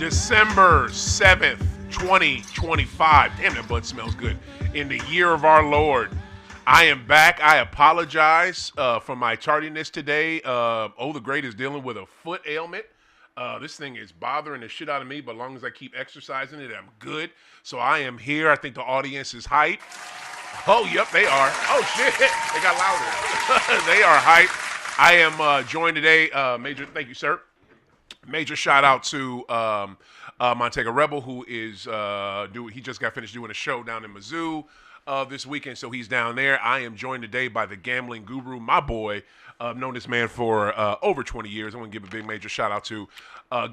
December 7th, 2025. Damn, that bud smells good. In the year of our Lord. I am back. I apologize for my tardiness today. OThaGreat is dealing with a foot ailment. This thing is bothering the shit out of me, but as long as I keep exercising it, I'm good. So I am here. I think the audience is hyped. Oh, yep, they are. Oh, shit. They got louder. They are hyped. I am joined today. Thank you, sir. Major shout out to Montega Rebel, who is he just got finished doing a show down in Mizzou this weekend, so he's down there. I am joined today by the gambling guru, my boy. I've known this man for over 20 years. I want to give a big major shout out to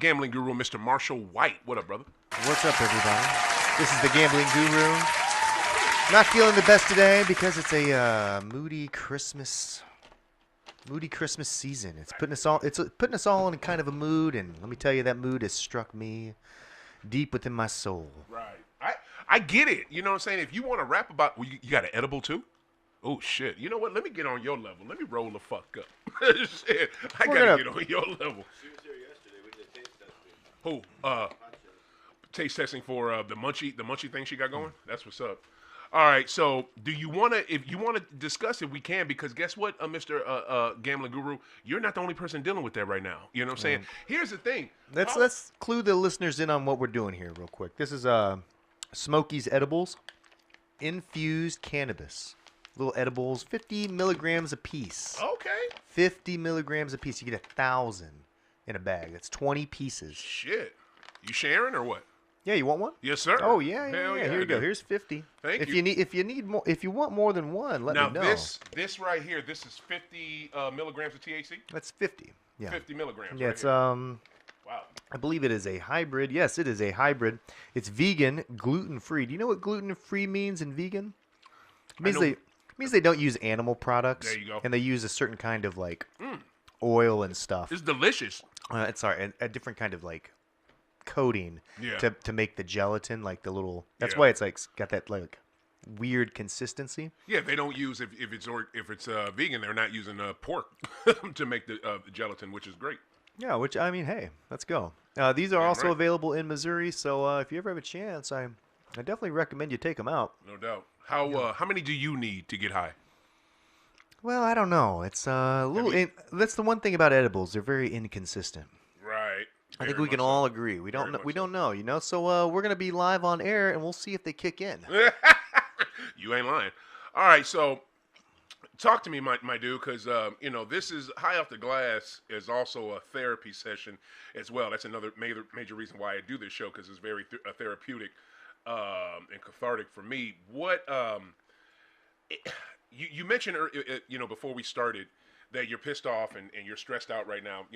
gambling guru, Mr. Marshall White. What up, brother? What's up, everybody? This is the gambling guru. Not feeling the best today because it's a moody Christmas season. It's putting us all in kind of a mood, and let me tell you, that mood has struck me deep within my soul. Right. I get it. You know what I'm saying? If you want to rap about, well, you got an edible too? Oh, shit. You know what? Let me get on your level. Let me roll the fuck up. Shit. I got to get on your level. She was here yesterday. We did taste testing. Who? Taste testing for the munchie thing she got going? That's what's up. All right, so do you want to, if you want to discuss it, we can, because guess what, Mr. Gambling Guru, you're not the only person dealing with that right now. You know what I'm saying? Here's the thing. Let's clue the listeners in on what we're doing here real quick. This is Smokey's Edibles, infused cannabis. Little edibles, 50 milligrams a piece. Okay. 50 milligrams a piece. You get 1,000 in a bag. That's 20 pieces. Shit. You sharing or what? Yeah, you want one? Yes, sir. Oh yeah. Here you go. Here's 50. Thank you. If you need more, if you want more than one, let me know. Now this right here, this is 50 milligrams of THC. That's 50. Yeah. 50 milligrams. Yeah, right it's here. Wow. I I believe it is a hybrid. Yes, it is a hybrid. It's vegan, gluten-free. Do you know what gluten-free means in vegan? It means they don't use animal products. There you go. And they use a certain kind of like oil and stuff. It's delicious. A different kind of like coating to make the gelatin, like the little. That's why it's like got that like weird consistency. Yeah, they don't use if it's vegan, they're not using pork to make the gelatin, which is great. Yeah, which I mean, hey, let's go. These are also available in Missouri, so if you ever have a chance, I definitely recommend you take them out. No doubt. How many do you need to get high? Well, I don't know. It's a little. That's the one thing about edibles; they're very inconsistent. Right. I think we can all agree. We don't know. We don't know, you know. So we're gonna be live on air, and we'll see if they kick in. You ain't lying. All right, so talk to me, my dude, because this is High Off the Glass is also a therapy session as well. That's another major reason why I do this show, because it's very therapeutic and cathartic for me. What you mentioned before we started that you're pissed off and you're stressed out right now.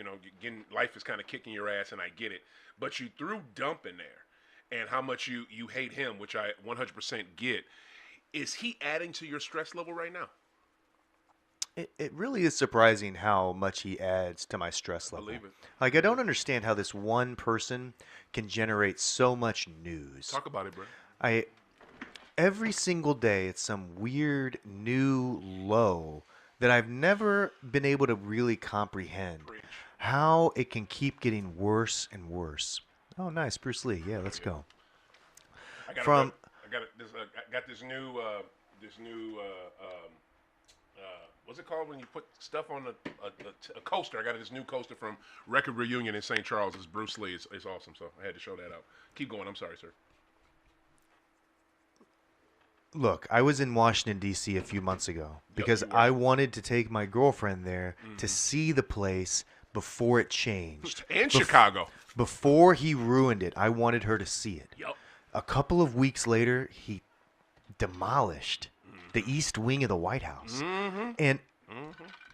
Life is kind of kicking your ass, and I get it. But you threw Dump in there, and how much you hate him, which I 100% get. Is he adding to your stress level right now? It really is surprising how much he adds to my stress level. Believe it. Like, I don't understand how this one person can generate so much news. Talk about it, bro. Every single day, it's some weird new low that I've never been able to really comprehend. Preach. How it can keep getting worse and worse. Oh, nice, Bruce Lee. Yeah, let's go. I got this new what's it called when you put stuff on a coaster? I got this new coaster from Record Reunion in St. Charles. It's Bruce Lee. It's awesome. So I had to show that out. Keep going. I'm sorry, sir. Look, I was in Washington, D.C. a few months ago because I wanted to take my girlfriend there to see the place before it changed. And Chicago. Before he ruined it, I wanted her to see it. Yep. A couple of weeks later, he demolished the East Wing of the White House. Mm-hmm. And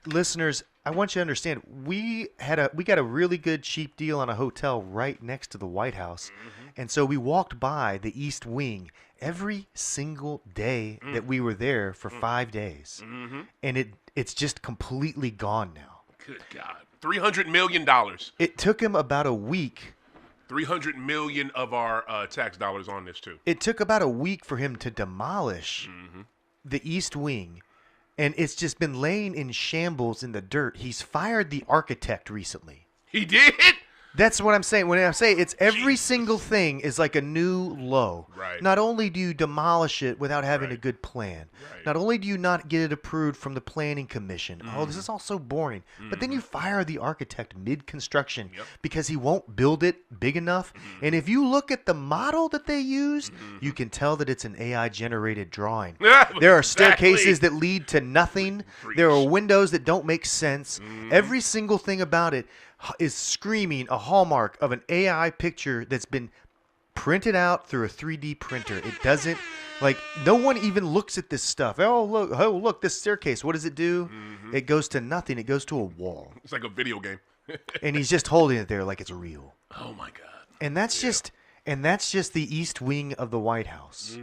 listeners, I want you to understand, we got a really good cheap deal on a hotel right next to the White House. Mm-hmm. And so we walked by the East Wing every single day that we were there for 5 days. Mm-hmm. And it's just completely gone now. Good God. $300 million. It took him about a week. $300 million of our tax dollars on this too. It took about a week for him to demolish the East Wing, and it's just been laying in shambles in the dirt. He's fired the architect recently. He did? That's what I'm saying. When I say it's every single thing is like a new low. Right. Not only do you demolish it without having a good plan, not only do you not get it approved from the planning commission. Oh, this is all so boring. But then you fire the architect mid-construction because he won't build it big enough. And if you look at the model that they used, you can tell that it's an AI-generated drawing. There are staircases that lead to nothing. There are windows that don't make sense. Every single thing about it is screaming a hallmark of an AI picture that's been printed out through a 3D printer. It doesn't, like, no one even looks at this stuff. Oh, look, this staircase. What does it do? It goes to nothing. It goes to a wall. It's like a video game. And he's just holding it there like it's real. Oh, my God. And that's just the East Wing of the White House.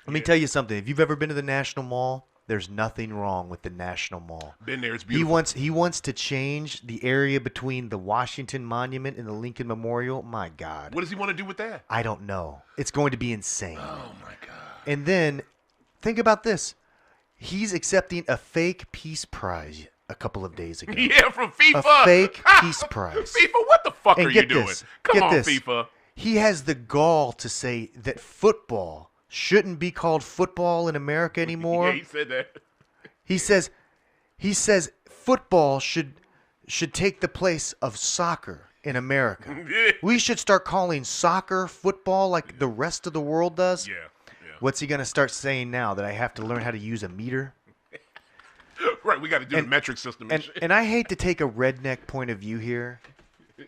Let me tell you something. If you've ever been to the National Mall, there's nothing wrong with the National Mall. Been there, it's beautiful. He wants to change the area between the Washington Monument and the Lincoln Memorial. My God. What does he want to do with that? I don't know. It's going to be insane. Oh, my God. And then, think about this. He's accepting a fake peace prize a couple of days ago. Yeah, from FIFA. A fake peace prize. FIFA, what the fuck And are you get doing? this. Come Get on, this. FIFA. He has the gall to say that football shouldn't be called football in America anymore. Yeah, he said that. He says football should take the place of soccer in America. We should start calling soccer football like the rest of the world does. Yeah. What's he going to start saying now? That I have to learn how to use a meter? Right, we got to do the metric system and shit. And I hate to take a redneck point of view here,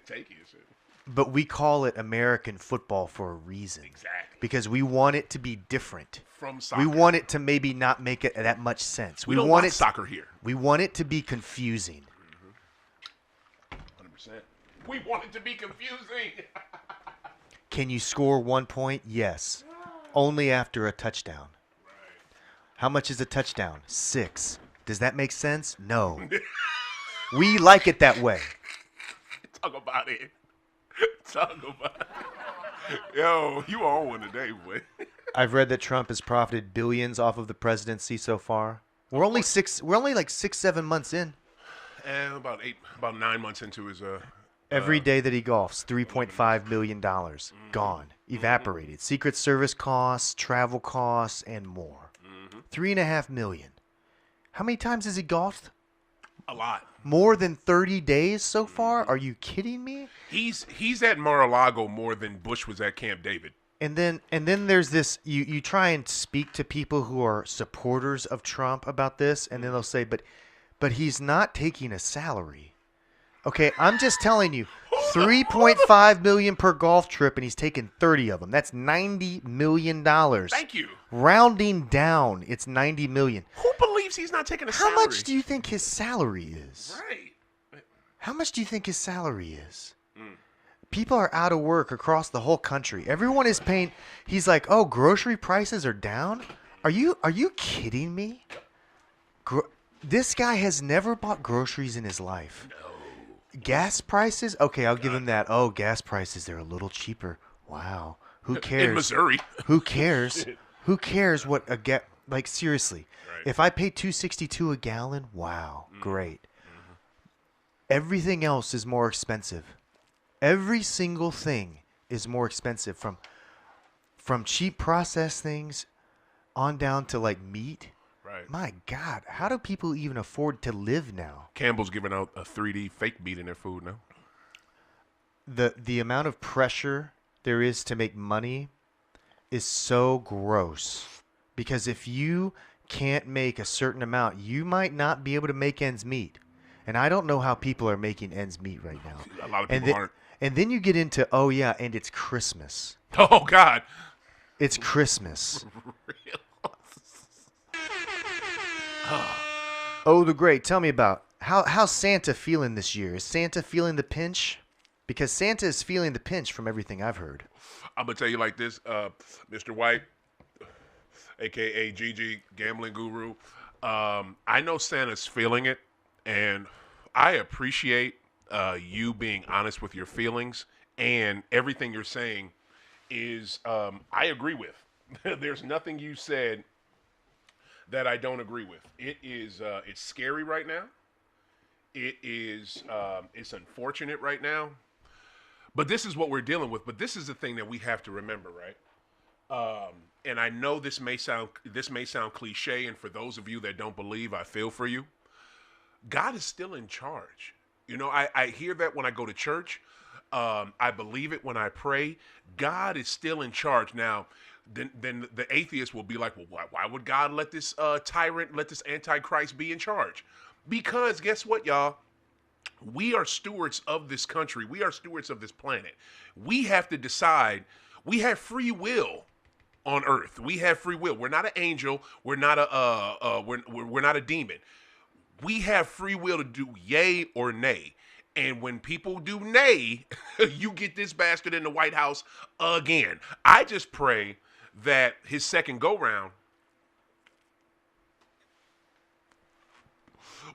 Take it, shit. but we call it American football for a reason. Exactly. Because we want it to be different. From soccer. We want it to maybe not make it that much sense. We don't want want it soccer here. We want it to be confusing. 100%. We want it to be confusing. Can you score 1 point? Yes. Only after a touchdown. How much is a touchdown? 6. Does that make sense? No. We like it that way. Talk about it. Talk about it. Yo, you on one today, boy. I've read that Trump has profited billions off of the presidency so far. We're only like 6-7 months in. And about 9 months into his Every day that he golfs, $3.5 million gone, evaporated. Secret Service costs, travel costs, and more. $3.5 million. How many times has he golfed? a lot. More than 30 days so far? Are you kidding me? He's at Mar-a-Lago more than Bush was at Camp David. And then there's this, you try and speak to people who are supporters of Trump about this, and then they'll say, but he's not taking a salary. Okay, I'm just telling you, $3.5 million per golf trip, and he's taking 30 of them. That's $90 million. Thank you. Rounding down, it's $90 million. Who believes he's not taking a salary? How much do you think his salary is? Right. How much do you think his salary is? People are out of work across the whole country. Everyone is paying. He's like, oh, grocery prices are down? Are you kidding me? This guy has never bought groceries in his life. No. Gas prices? Okay, I'll give him that. Oh, gas prices, they're a little cheaper. Wow. Who cares? In Missouri. Who cares? Who cares what a like seriously. Right. If I pay $2.62 a gallon, wow, great. Mm-hmm. Everything else is more expensive. Every single thing is more expensive, from cheap processed things on down to like meat. Right. My God, how do people even afford to live now? Campbell's giving out a 3D fake meat in their food now. The amount of pressure there is to make money is so gross, because if you can't make a certain amount, you might not be able to make ends meet. And I don't know how people are making ends meet right now. A lot of people aren't. And then you get into, oh yeah, and it's Christmas. Oh God. It's Christmas. OThaGreat, tell me about how's Santa feeling this year? Is Santa feeling the pinch? Because Santa is feeling the pinch from everything I've heard. I'm gonna tell you like this, Mr. White, a.k.a. Gigi, gambling guru. I know Santa's feeling it, and I appreciate you being honest with your feelings, and everything you're saying is I agree with. There's nothing you said that I don't agree with. It is it's scary right now. It is it's unfortunate right now, but this is what we're dealing with. But this is the thing that we have to remember, right? And I know this may sound cliche, and for those of you that don't believe, I feel for you. God is still in charge. You know, I hear that when I go to church. I believe it when I pray. God is still in charge. Now, then the atheist will be like, well, why would God let this tyrant, let this antichrist be in charge? Because guess what, y'all? We are stewards of this country. We are stewards of this planet. We have to decide. We have free will on Earth. We have free will. We're not an angel. We're not we're not a demon. We have free will to do yay or nay. And when people do nay, you get this bastard in the White House again. I just pray that his second go round,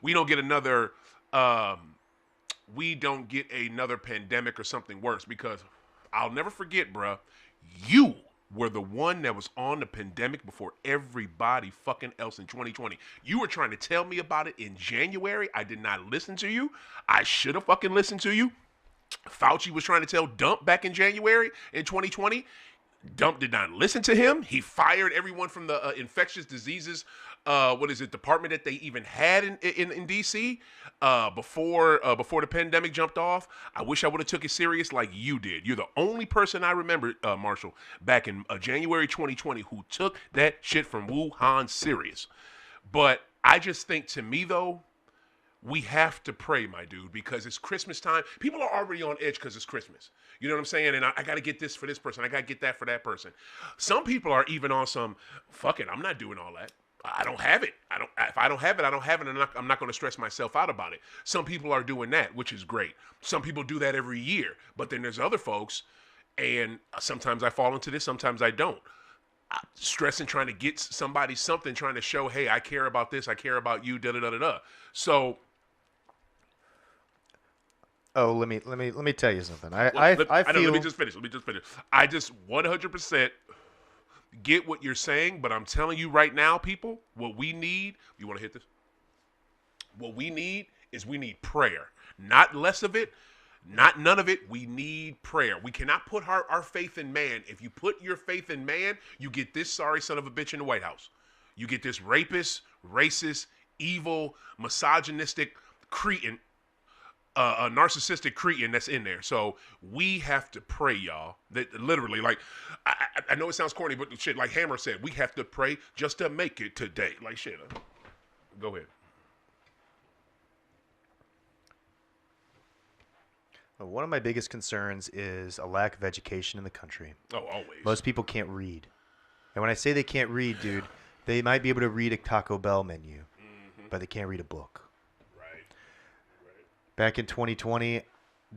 we don't get another pandemic or something worse, because I'll never forget, bruh, you were the one that was on the pandemic before everybody fucking else in 2020. You were trying to tell me about it in January. I did not listen to you. I should have fucking listened to you. Fauci was trying to tell Dump back in January in 2020. Dump did not listen to him. He fired everyone from the infectious diseases department that they even had in DC before the pandemic jumped off. I wish I would have took it serious like you did. You're the only person I remember, Marshall, back in January 2020 who took that shit from Wuhan serious. But I just think, to me though, we have to pray, my dude, because it's Christmas time. People are already on edge because it's Christmas. You know what I'm saying? And I got to get this for this person. I got to get that for that person. Some people are even on some, fuck it, I'm not doing all that. I don't have it. If I don't have it, I don't have it. And I'm not going to stress myself out about it. Some people are doing that, which is great. Some people do that every year. But then there's other folks, and sometimes I fall into this, sometimes I don't. Stressing, trying to get somebody something, trying to show, hey, I care about this, I care about you, da-da-da-da-da. So... Oh, let me tell you something. I feel. Let me just finish. I just 100% get what you're saying, but I'm telling you right now, people, what we need. You want to hit this? What we need is prayer. Not less of it, not none of it. We need prayer. We cannot put our faith in man. If you put your faith in man, you get this sorry son of a bitch in the White House. You get this rapist, racist, evil, misogynistic cretin. A narcissistic cretin that's in there. So we have to pray, y'all. That literally, like, I know it sounds corny, but shit, like Hammer said, we have to pray just to make it today. Like, shit. Go ahead. One of my biggest concerns is a lack of education in the country. Oh, always. Most people can't read. And when I say they can't read, dude, they might be able to read a Taco Bell menu, but they can't read a book. Back in 2020,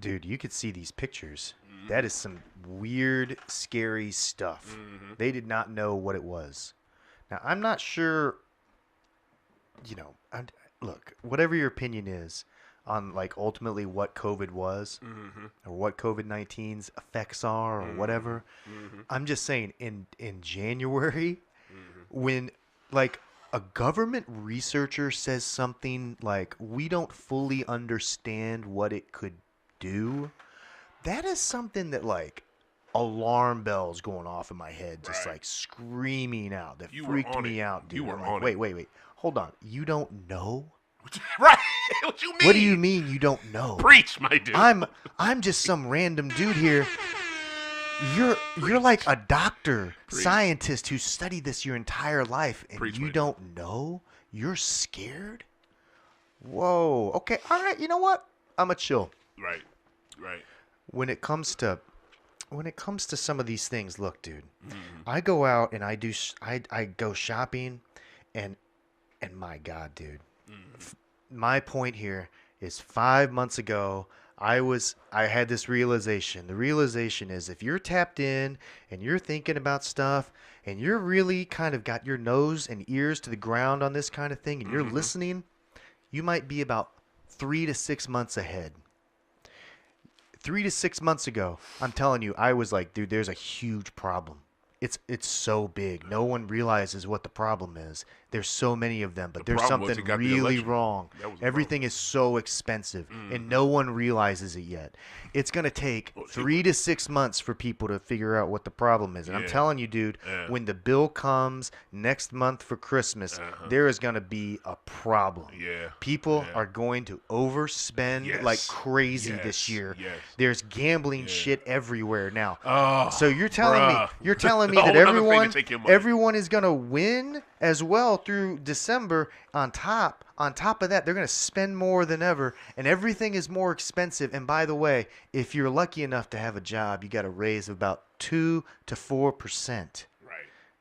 dude, you could see these pictures. That is some weird, scary stuff. They did not know what it was. Now, I'm not sure, look, whatever your opinion is on, like, ultimately what COVID was or what COVID-19's effects are or whatever, I'm just saying in January when, like, a government researcher says something like, we don't fully understand what it could do, that is something that, like, alarm bells going off in my head, just like screaming out. That freaked me out, dude. You were on it. Wait. Hold on. You don't know? Right. What you mean? What do you mean you don't know? Preach, my dude. I'm just some random dude here. You're like a doctor, scientist who studied this your entire life, and you don't know? You're scared? Whoa. Okay. All right. You know what? I'm a chill. Right. When it comes to some of these things, look, dude. I go out and I go shopping, and my God, dude. My point here is 5 months ago, I had this realization. The realization is, if you're tapped in and you're thinking about stuff and you're really kind of got your nose and ears to the ground on this kind of thing and you're listening, you might be about 3 to 6 months ahead. 3 to 6 months ago, I'm telling you, I was like, dude, there's a huge problem. it's so big. No one realizes what the problem is. There's so many of them, but there's problem was something it got the really election. wrong. That was the Everything is so expensive, and no one realizes it yet. It's going to take 3 to 6 months for people to figure out what the problem is. And I'm Yeah. telling you, dude, Yeah. when the bill comes next month for Christmas, there is going to be a problem. Yeah. People Yeah. are going to overspend Yes. like crazy Yes. this year. Yes. There's gambling shit everywhere now. Oh, So you're telling me bruh. me A that whole nother thing to take your money. everyone is going to win as well through December. On top of that, they're going to spend more than ever, and everything is more expensive. And by the way, if you're lucky enough to have a job, you got a raise of about 2 to 4%. Right.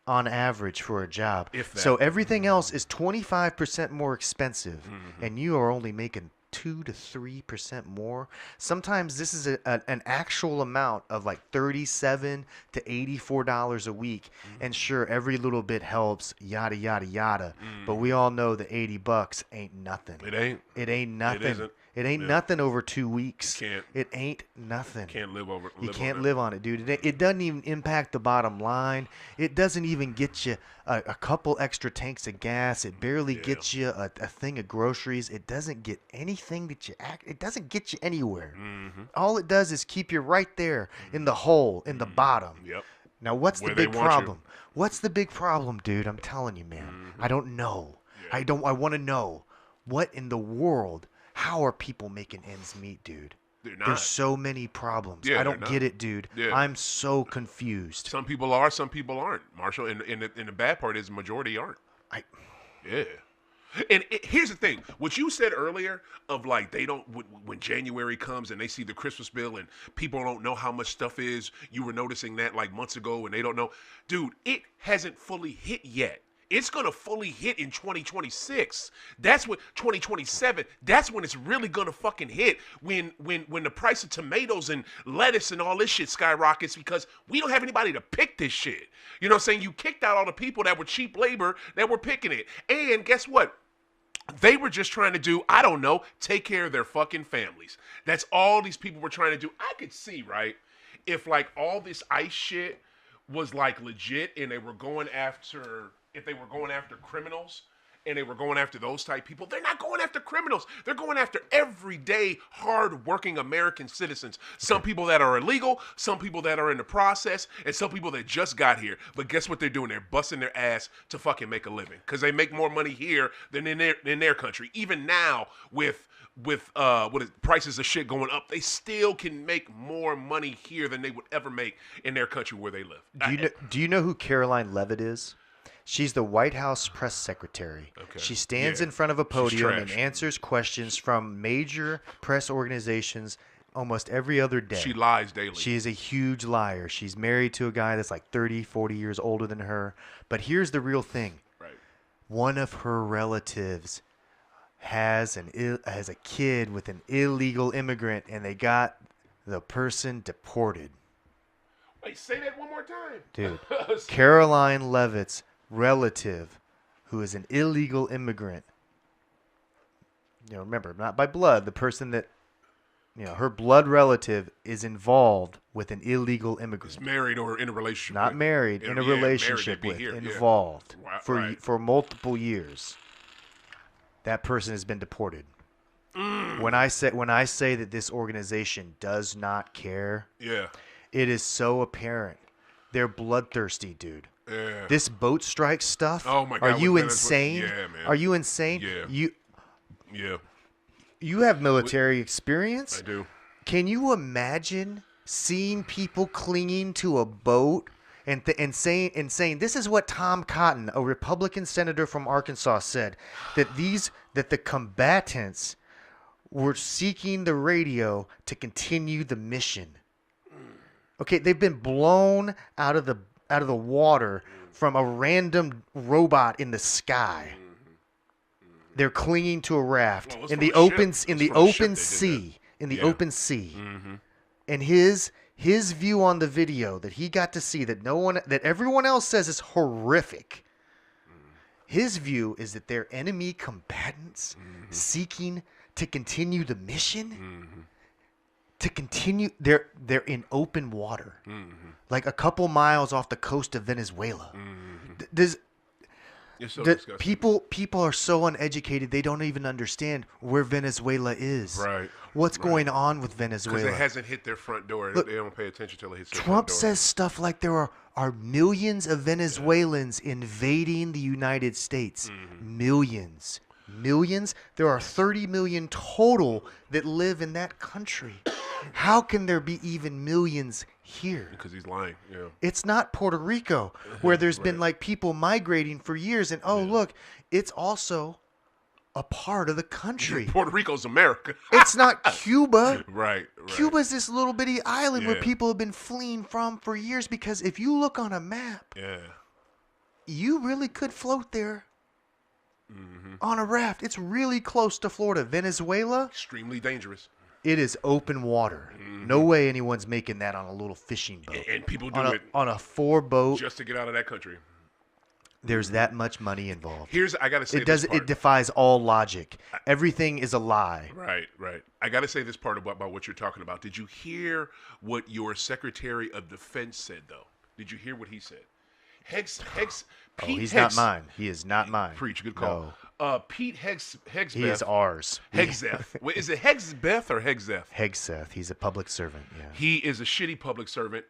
On average for a job. If that. So everything else is 25% more expensive, and you are only making 2 to 3% more. Sometimes this is an actual amount of like $37 to $84 a week. And sure, every little bit helps, yada, yada, yada. But we all know that $80 ain't nothing. It ain't. It ain't nothing. isn't. It ain't nothing over 2 weeks. Can't. It ain't nothing. Can't live over. You live can't on live on it, dude. It doesn't even impact the bottom line. It doesn't even get you a couple extra tanks of gas. It barely gets you a thing of groceries. It doesn't get anything that it doesn't get you anywhere. All it does is keep you right there in the hole, in the bottom. Yep. Now, what's Where the they big want you. problem? What's the big problem, dude? I'm telling you, man. I don't know. I want to know. What in the world? How are people making ends meet, dude? They're not. There's so many problems. Yeah, I don't they're get not. it, dude. Yeah. I'm so confused. Some people are, some people aren't, Marshall. And the bad part is the majority aren't. Yeah. And here's the thing. What you said earlier of like they don't, when January comes and they see the Christmas bill and people don't know how much stuff is, you were noticing that like months ago and they don't know. Dude, it hasn't fully hit yet. It's going to fully hit in 2026. That's what 2027. That's when it's really going to fucking hit when the price of tomatoes and lettuce and all this shit skyrockets because we don't have anybody to pick this shit. You know what I'm saying? You kicked out all the people that were cheap labor that were picking it. And guess what? They were just trying to do, I don't know, take care of their fucking families. That's all these people were trying to do. I could see, right, if like all this ICE shit was like legit and they were going after, if they were going after criminals and they were going after those type people, they're not going after criminals. They're going after everyday, hard-working American citizens. Some people that are illegal, some people that are in the process, and some people that just got here. But guess what they're doing? They're busting their ass to fucking make a living because they make more money here than in their country. Even now, with prices of shit going up, they still can make more money here than they would ever make in their country where they live. Do you know who Caroline Levitt is? She's the White House press secretary. Okay. She stands Yeah. in front of a podium and trash. answers questions from major press organizations almost every other day. She lies daily. She is a huge liar. She's married to a guy that's like 30, 40 years older than her. But here's the real thing. Right. One of her relatives has a kid with an illegal immigrant, and they got the person deported. Wait, say that one more time. Dude, Caroline Levitt's relative, who is an illegal immigrant, remember, not by blood, the person that, her blood relative is involved with an illegal immigrant. Is married or in a relationship Not with. married, in a relationship with, involved for multiple years. That person has been deported. When I say that this organization does not care, it is so apparent. They're bloodthirsty, dude. Yeah. This boat strike stuff. Oh my God! Are you man, insane? yeah, man. Are you insane? Yeah. Yeah. You have military experience. I do. Can you imagine seeing people clinging to a boat and saying this is what Tom Cotton, a Republican senator from Arkansas, said, that the combatants were seeking the radio to continue the mission. Okay, they've been blown out of the water from a random robot in the sky. They're clinging to a raft in the open sea. And his view on the video that he got to see that everyone else says is horrific. His view is that they're enemy combatants seeking to continue the mission. to continue. They're in open water, like a couple miles off the coast of Venezuela. Does It's so the disgusting. people are so uneducated they don't even understand where Venezuela is. Right. What's going on with Because Venezuela? it hasn't hit their front door. Look, They don't pay attention till it hits their Trump front door. says stuff like there are millions of Venezuelans invading the United States. Millions. There are 30 million total that live in that country. How can there be even millions here? Because he's lying. Yeah. It's not Puerto Rico where there's been like people migrating for years and look, it's also a part of the country. Puerto Rico's America. It's not Cuba. Right. Cuba's this little bitty island where Yeah. people have been fleeing from for years because if you look on a map, Yeah. you really could float there on a raft. It's really close to Florida. Venezuela, Extremely dangerous. it is open water. No way anyone's making that on a little fishing boat. And people do On a, it on a 4-boat, just to get out of that country. there's that much money involved. I gotta say It does. this part. It defies all logic. Everything is a lie. Right. I gotta say this part about what you're talking about. Did you hear what your Secretary of Defense said, though? Did you hear what he said? Pete He's Hegs- not mine. He is not mine. Preach, good call. Pete Hegseth. He is ours. Hegseth. Wait, is it Hegseth or Hegseth? Hegseth. He's a public servant. Yeah. He is a shitty public servant.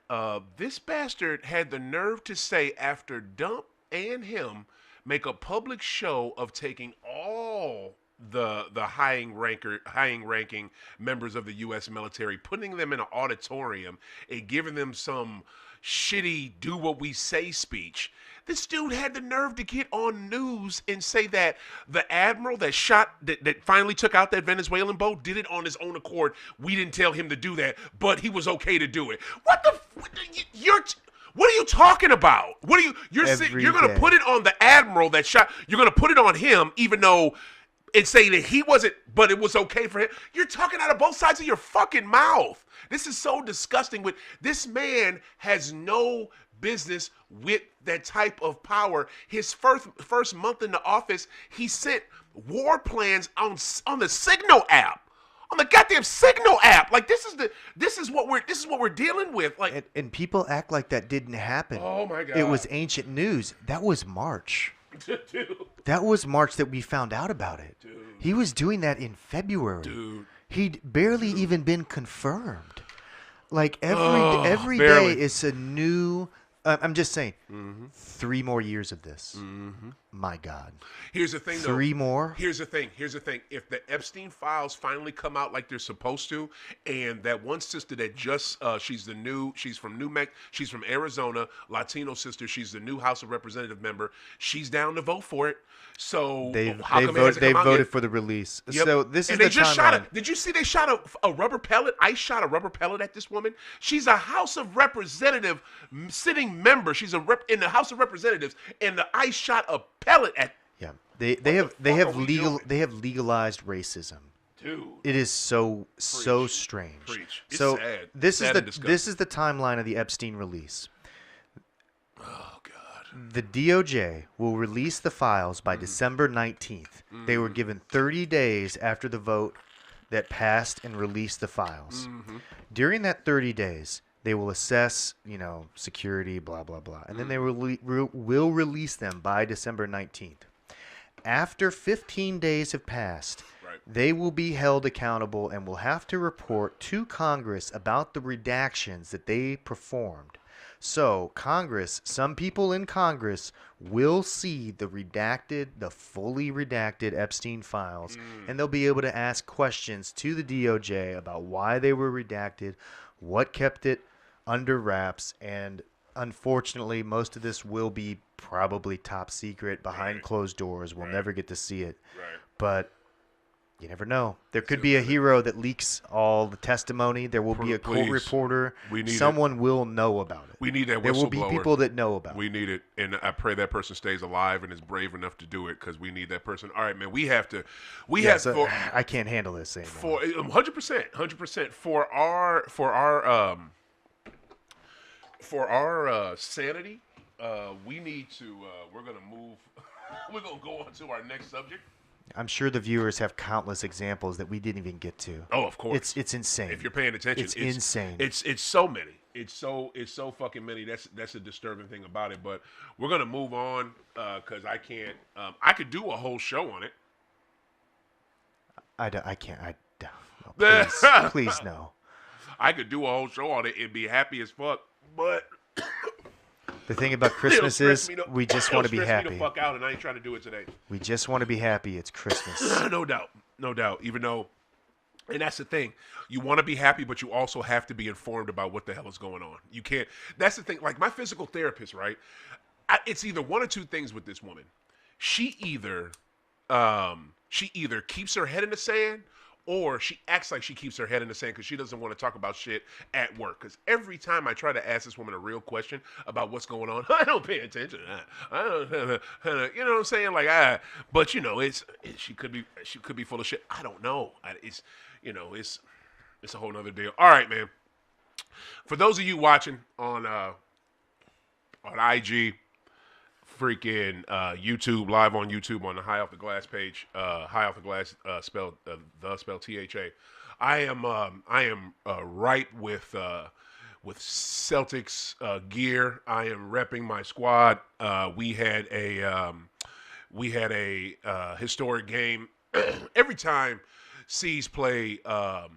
This bastard had the nerve to say after Dump and him make a public show of taking all the high ranking members of the U.S. military, putting them in an auditorium and giving them some shitty do what we say speech. This dude had the nerve to get on news and say that the admiral that finally took out that Venezuelan boat did it on his own accord. We didn't tell him to do that, but he was okay to do it. What are you talking about? You're going to put it on the admiral that shot. You're going to put it on him, even though it's saying that he wasn't, but it was okay for him. You're talking out of both sides of your fucking mouth. This is so disgusting. This man has no business with that type of power. His first month in the office, he sent war plans on the Signal app. On the goddamn Signal app. Like this is what we're dealing with. Like And people act like that didn't happen. Oh my God. It was ancient news. That was March. Dude. That was March that we found out about it. Dude. He was doing that in February. Dude. He'd barely even been confirmed. Like every barely. day is a new. I'm just saying, 3 more years of this. My God. Here's the thing, though. 3 more? Here's the thing. If the Epstein files finally come out like they're supposed to, and that one sister that just she's from Arizona, Latino sister, she's the new House of Representative member. She's down to vote for it. So They voted for the release. Yep. So this and is they the just timeline. Did you see they shot a rubber pellet? ICE shot a rubber pellet at this woman. She's a House of Representative sitting member. She's in the House of Representatives, and the ICE shot a pellet at. Yeah, they have legalized racism. Dude. It is so strange. Preach. It's So sad. this Sad and disgusting. this is the timeline of the Epstein release. Oh God. The DOJ will release the files by December 19th. They were given 30 days after the vote that passed and released the files. During that 30 days, they will assess, security, blah, blah, blah. And then they will release them by December 19th. After 15 days have passed, they will be held accountable and will have to report to Congress about the redactions that they performed. So some people in Congress will see the fully redacted Epstein files, and they'll be able to ask questions to the DOJ about why they were redacted, what kept it under wraps, and unfortunately, most of this will be probably top secret behind closed doors. We'll never get to see it. Right. But you never know. There could be a hero that leaks all the testimony. There will be a court reporter. Someone will know about it. We need that whistleblower. There will be people that know about it. We need it, and I pray that person stays alive and is brave enough to do it because we need that person. All right, man. We have to. I can't handle this anymore. 100% for our sanity. We need to. We're gonna move. We're gonna go on to our next subject. I'm sure the viewers have countless examples that we didn't even get to. Oh, of course. It's insane. If you're paying attention, it's insane. It's so many. It's so fucking many. That's a disturbing thing about it. But we're gonna move on because I can't. I could do a whole show on it. I can't. No, please no. I could do a whole show on it and be happy as fuck. But the thing about Christmas is we just want to be happy. Me the fuck out, and I ain't trying to do it today. We just want to be happy. It's Christmas. No doubt. Even though, and that's the thing, you want to be happy, but you also have to be informed about what the hell is going on. You can't. That's the thing. Like my physical therapist, right? It's either one or two things with this woman. She either keeps her head in the sand, or she acts like she keeps her head in the sand because she doesn't want to talk about shit at work. Because every time I try to ask this woman a real question about what's going on, I don't pay attention. I don't, you know what I'm saying? Like, but she could be full of shit. I don't know. It's a whole nother deal. All right, man. For those of you watching on IG, freaking YouTube, live on YouTube on the High Off the Glass page, High Off the Glass spelled THA. I am right with Celtics gear. I am repping my squad. We had a historic game. Every time C's play, and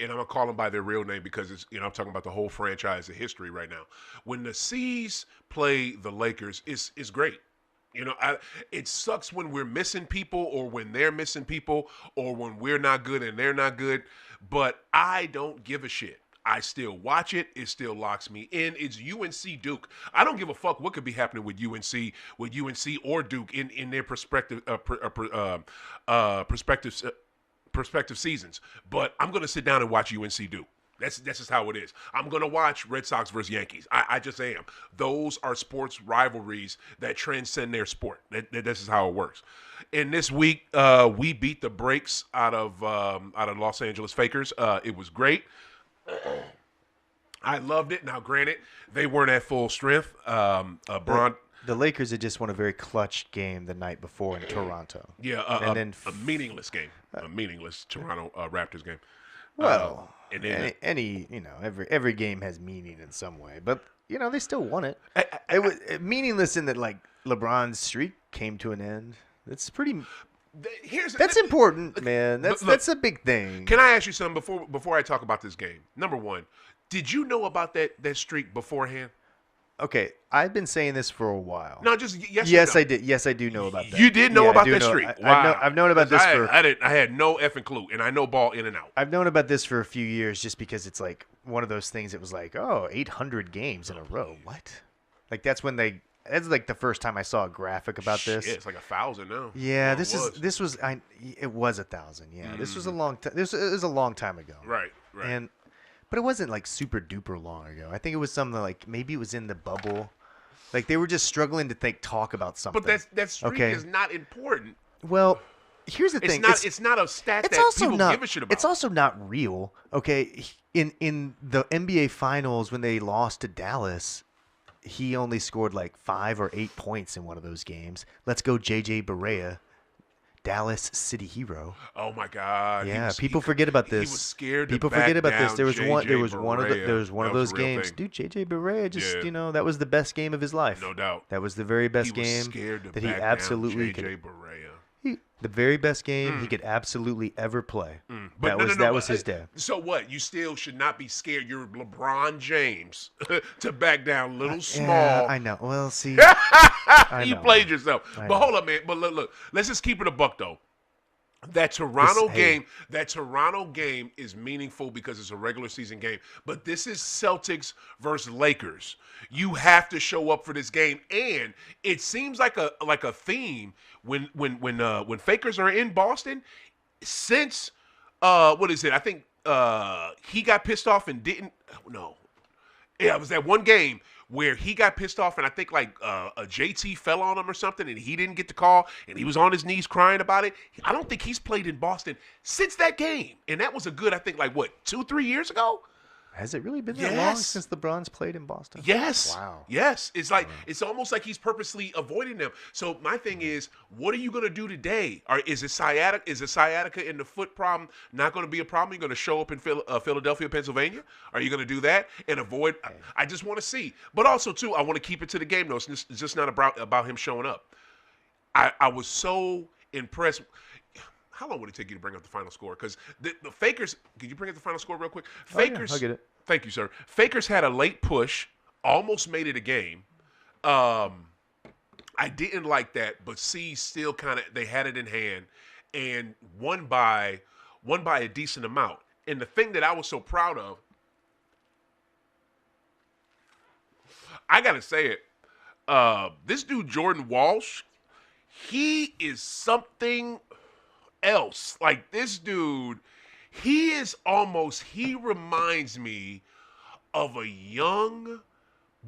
I'm gonna call them by their real name because it's I'm talking about the whole franchise of history right now. When the C's play the Lakers, it's great. It sucks when we're missing people or when they're missing people or when we're not good and they're not good. But I don't give a shit. I still watch it. It still locks me in. It's UNC Duke. I don't give a fuck what could be happening with UNC or Duke in their perspective seasons. But I'm gonna sit down and watch UNC Duke. That's just how it is. I'm going to watch Red Sox versus Yankees. I just am. Those are sports rivalries that transcend their sport. This is how it works. And this week, we beat the brakes out of Los Angeles Fakers. It was great. I loved it. Now, granted, they weren't at full strength. The Lakers had just won a very clutch game the night before in Toronto. Yeah, a meaningless game. A meaningless Toronto Raptors game. Well, and then every game has meaning in some way, but they still won it. It was meaningless in that like LeBron's streak came to an end. That's pretty. That's important, man. That's a big thing. Can I ask you something before I talk about this game? Number one, did you know about that streak beforehand? Okay, I've been saying this for a while. No, just yes, I did. Yes, I do know about that. You did know about that streak. Wow. I've known about this for. I had no effing clue, and I know ball in and out. I've known about this for a few years, just because it's like one of those things. It was like, 800 games in a row. What? Like that's when they. That's like the first time I saw a graphic about this. It's like 1,000 now. Yeah, it was 1,000. Yeah, this was a long time. It was a long time ago. Right. But it wasn't like super duper long ago. I think it was something like maybe it was in the bubble. Like they were just struggling to talk about something. But that streak is not important. Well, here's the thing. It's not a stat that people give a shit about. It's also not real. Okay, in the NBA Finals when they lost to Dallas, he only scored like 5 or 8 points in one of those games. Let's go, JJ Barea. Dallas City hero. Oh my God! Yeah, people forget about this. He was scared. People forget about this. There was one of those games. Thing. Dude, JJ Barea just that was the best game of his life. No doubt. That was the very best game that he absolutely could. The very best game he could absolutely ever play. That was his day. So what? You still should not be scared. You're LeBron James to back down, little small. Yeah, I know. Well, see, you played yourself. But hold up, man. But look. Let's just keep it a buck, though. That Toronto game is meaningful because it's a regular season game. But this is Celtics versus Lakers. You have to show up for this game, and it seems like a theme when Fakers are in Boston. Since what is it? I think he got pissed off and didn't. No, yeah, it was that one game where he got pissed off, and I think like a JT fell on him or something, and he didn't get the call, and he was on his knees crying about it. I don't think he's played in Boston since that game, and that was a good, I think, like what, 2-3 years ago. Has it really been that long since LeBron's played in Boston? Yes. Wow. Yes. It's like it's almost like he's purposely avoiding them. So my thing is, what are you going to do today? Or is it sciatica? Is the sciatica in the foot problem not going to be a problem? You're going to show up in Philadelphia, Pennsylvania? Are you going to do that and avoid? I just want to see. But also too, I want to keep it to the game though. It's just not about him showing up. I was so impressed. How long would it take you to bring up the final score? Because the Fakers, could you bring up the final score real quick? Fakers, I'll get it. Thank you, sir. Fakers had a late push, almost made it a game. I didn't like that, but C still they had it in hand and won by a decent amount. And the thing that I was so proud of, I gotta say it. This dude Jordan Walsh, he is something else. Like this dude, he reminds me of a young,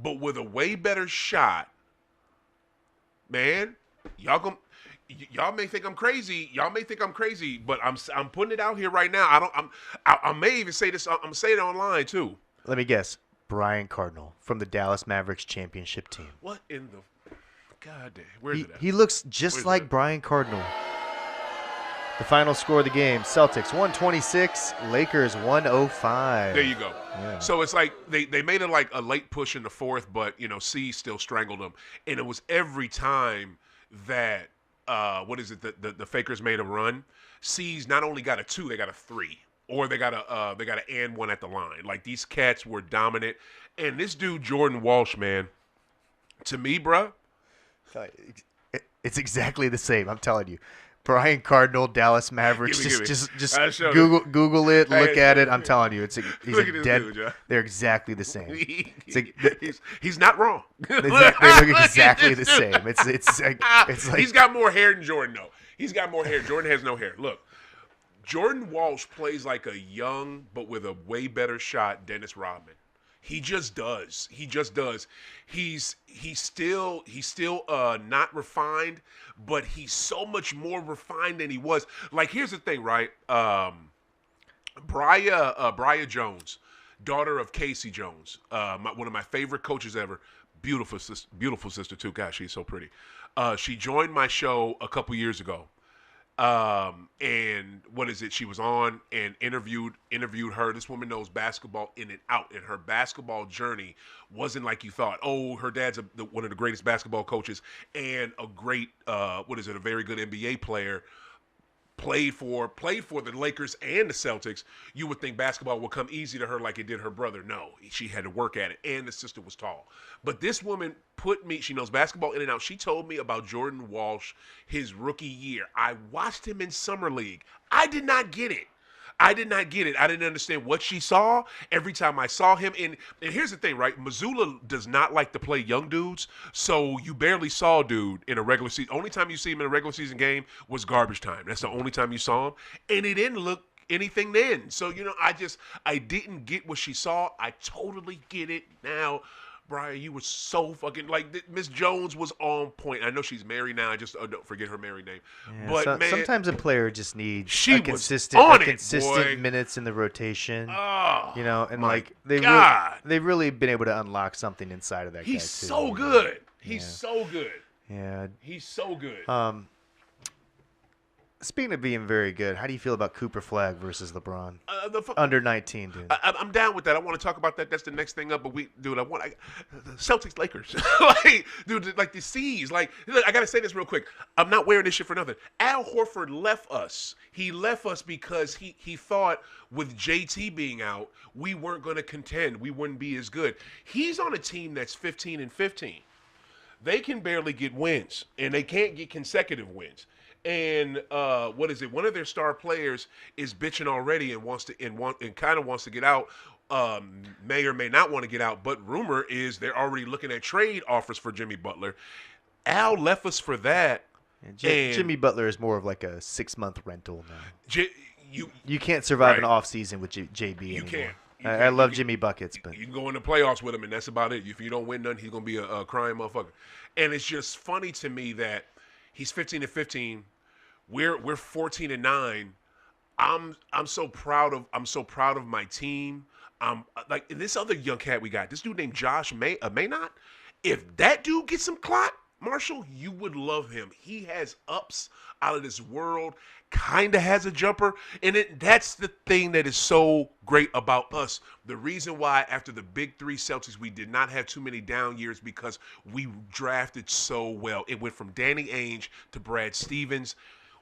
but with a way better shot. Man, y'all may think I'm crazy. But I'm putting it out here right now. I may even say this. I'm gonna say it online too. Let me guess. Brian Cardinal from the Dallas Mavericks championship team. What in the God damn? Where's it at? He looks just like Brian Cardinal. The final score of the game, Celtics 126, Lakers 105. There you go. Yeah. So it's like they made it like a late push in the fourth, but, C still strangled them. And it was every time that, the Fakers made a run, C's not only got a 2, they got a 3. Or they got an and 1 at the line. Like, these cats were dominant. And this dude, Jordan Walsh, man, to me, bruh. It's exactly the same, I'm telling you. Brian Cardinal, Dallas Mavericks. Just Google it, look at it. I'm telling you, they're exactly the same. He's not wrong. They look exactly the same. It's like he's got more hair than Jordan though. He's got more hair. Jordan has no hair. Look, Jordan Walsh plays like a young but with a way better shot Dennis Rodman. He just does. He's still not refined, but he's so much more refined than he was. Like, here's the thing, right? Bria Jones, daughter of Casey Jones, one of my favorite coaches ever. Beautiful sister too. Gosh, she's so pretty. She joined my show a couple years ago. And she was on and interviewed her. This woman knows basketball in and out, and her basketball journey wasn't like you thought. Oh, her dad's one of the greatest basketball coaches and a great, a very good NBA player. Played for the Lakers and the Celtics. You would think basketball would come easy to her like it did her brother. No, she had to work at it, and the sister was tall. But this woman she knows basketball in and out. She told me about Jordan Walsh, his rookie year. I watched him in Summer League. I did not get it. I didn't understand what she saw every time I saw him. And here's the thing, right? Missoula does not like to play young dudes, so you barely saw dude in a regular season. Only time you see him in a regular season game was garbage time. That's the only time you saw him. And he didn't look anything then. So, I didn't get what she saw. I totally get it now. Brian, you were so fucking Miss Jones was on point. I know she's married now. I just don't forget her married name. Yeah, but man, sometimes a player just needs consistent minutes in the rotation. Oh, they've really been able to unlock something inside of that guy too. He's so good. He's so good. Yeah, he's so good. Speaking of being very good, how do you feel about Cooper Flagg versus LeBron? Under 19, dude. I'm down with that. I want to talk about that. That's the next thing up. But the Celtics, Lakers, the C's. I gotta say this real quick. I'm not wearing this shit for nothing. Al Horford left us. He left us because he thought with JT being out, we weren't going to contend. We wouldn't be as good. He's on a team that's 15-15. They can barely get wins, and they can't get consecutive wins. And one of their star players is bitching already and wants to get out. May or may not want to get out, but rumor is they're already looking at trade offers for Jimmy Butler. Al left us for that. Jimmy Butler is more of like a 6-month rental now. You can't survive an off season with JB anymore. Can't. I love Jimmy Buckets, but you can go in the playoffs with him, and that's about it. If you don't win none, he's gonna be a crying motherfucker. And it's just funny to me that he's 15-15. We're 14-9. I'm so proud of my team. Like this other young cat we got, this dude named Josh Maynot. If that dude gets some clock, Marshall, you would love him. He has ups out of this world, kind of has a jumper, and that's the thing that is so great about us. The reason why after the big three Celtics, we did not have too many down years because we drafted so well. It went from Danny Ainge to Brad Stevens.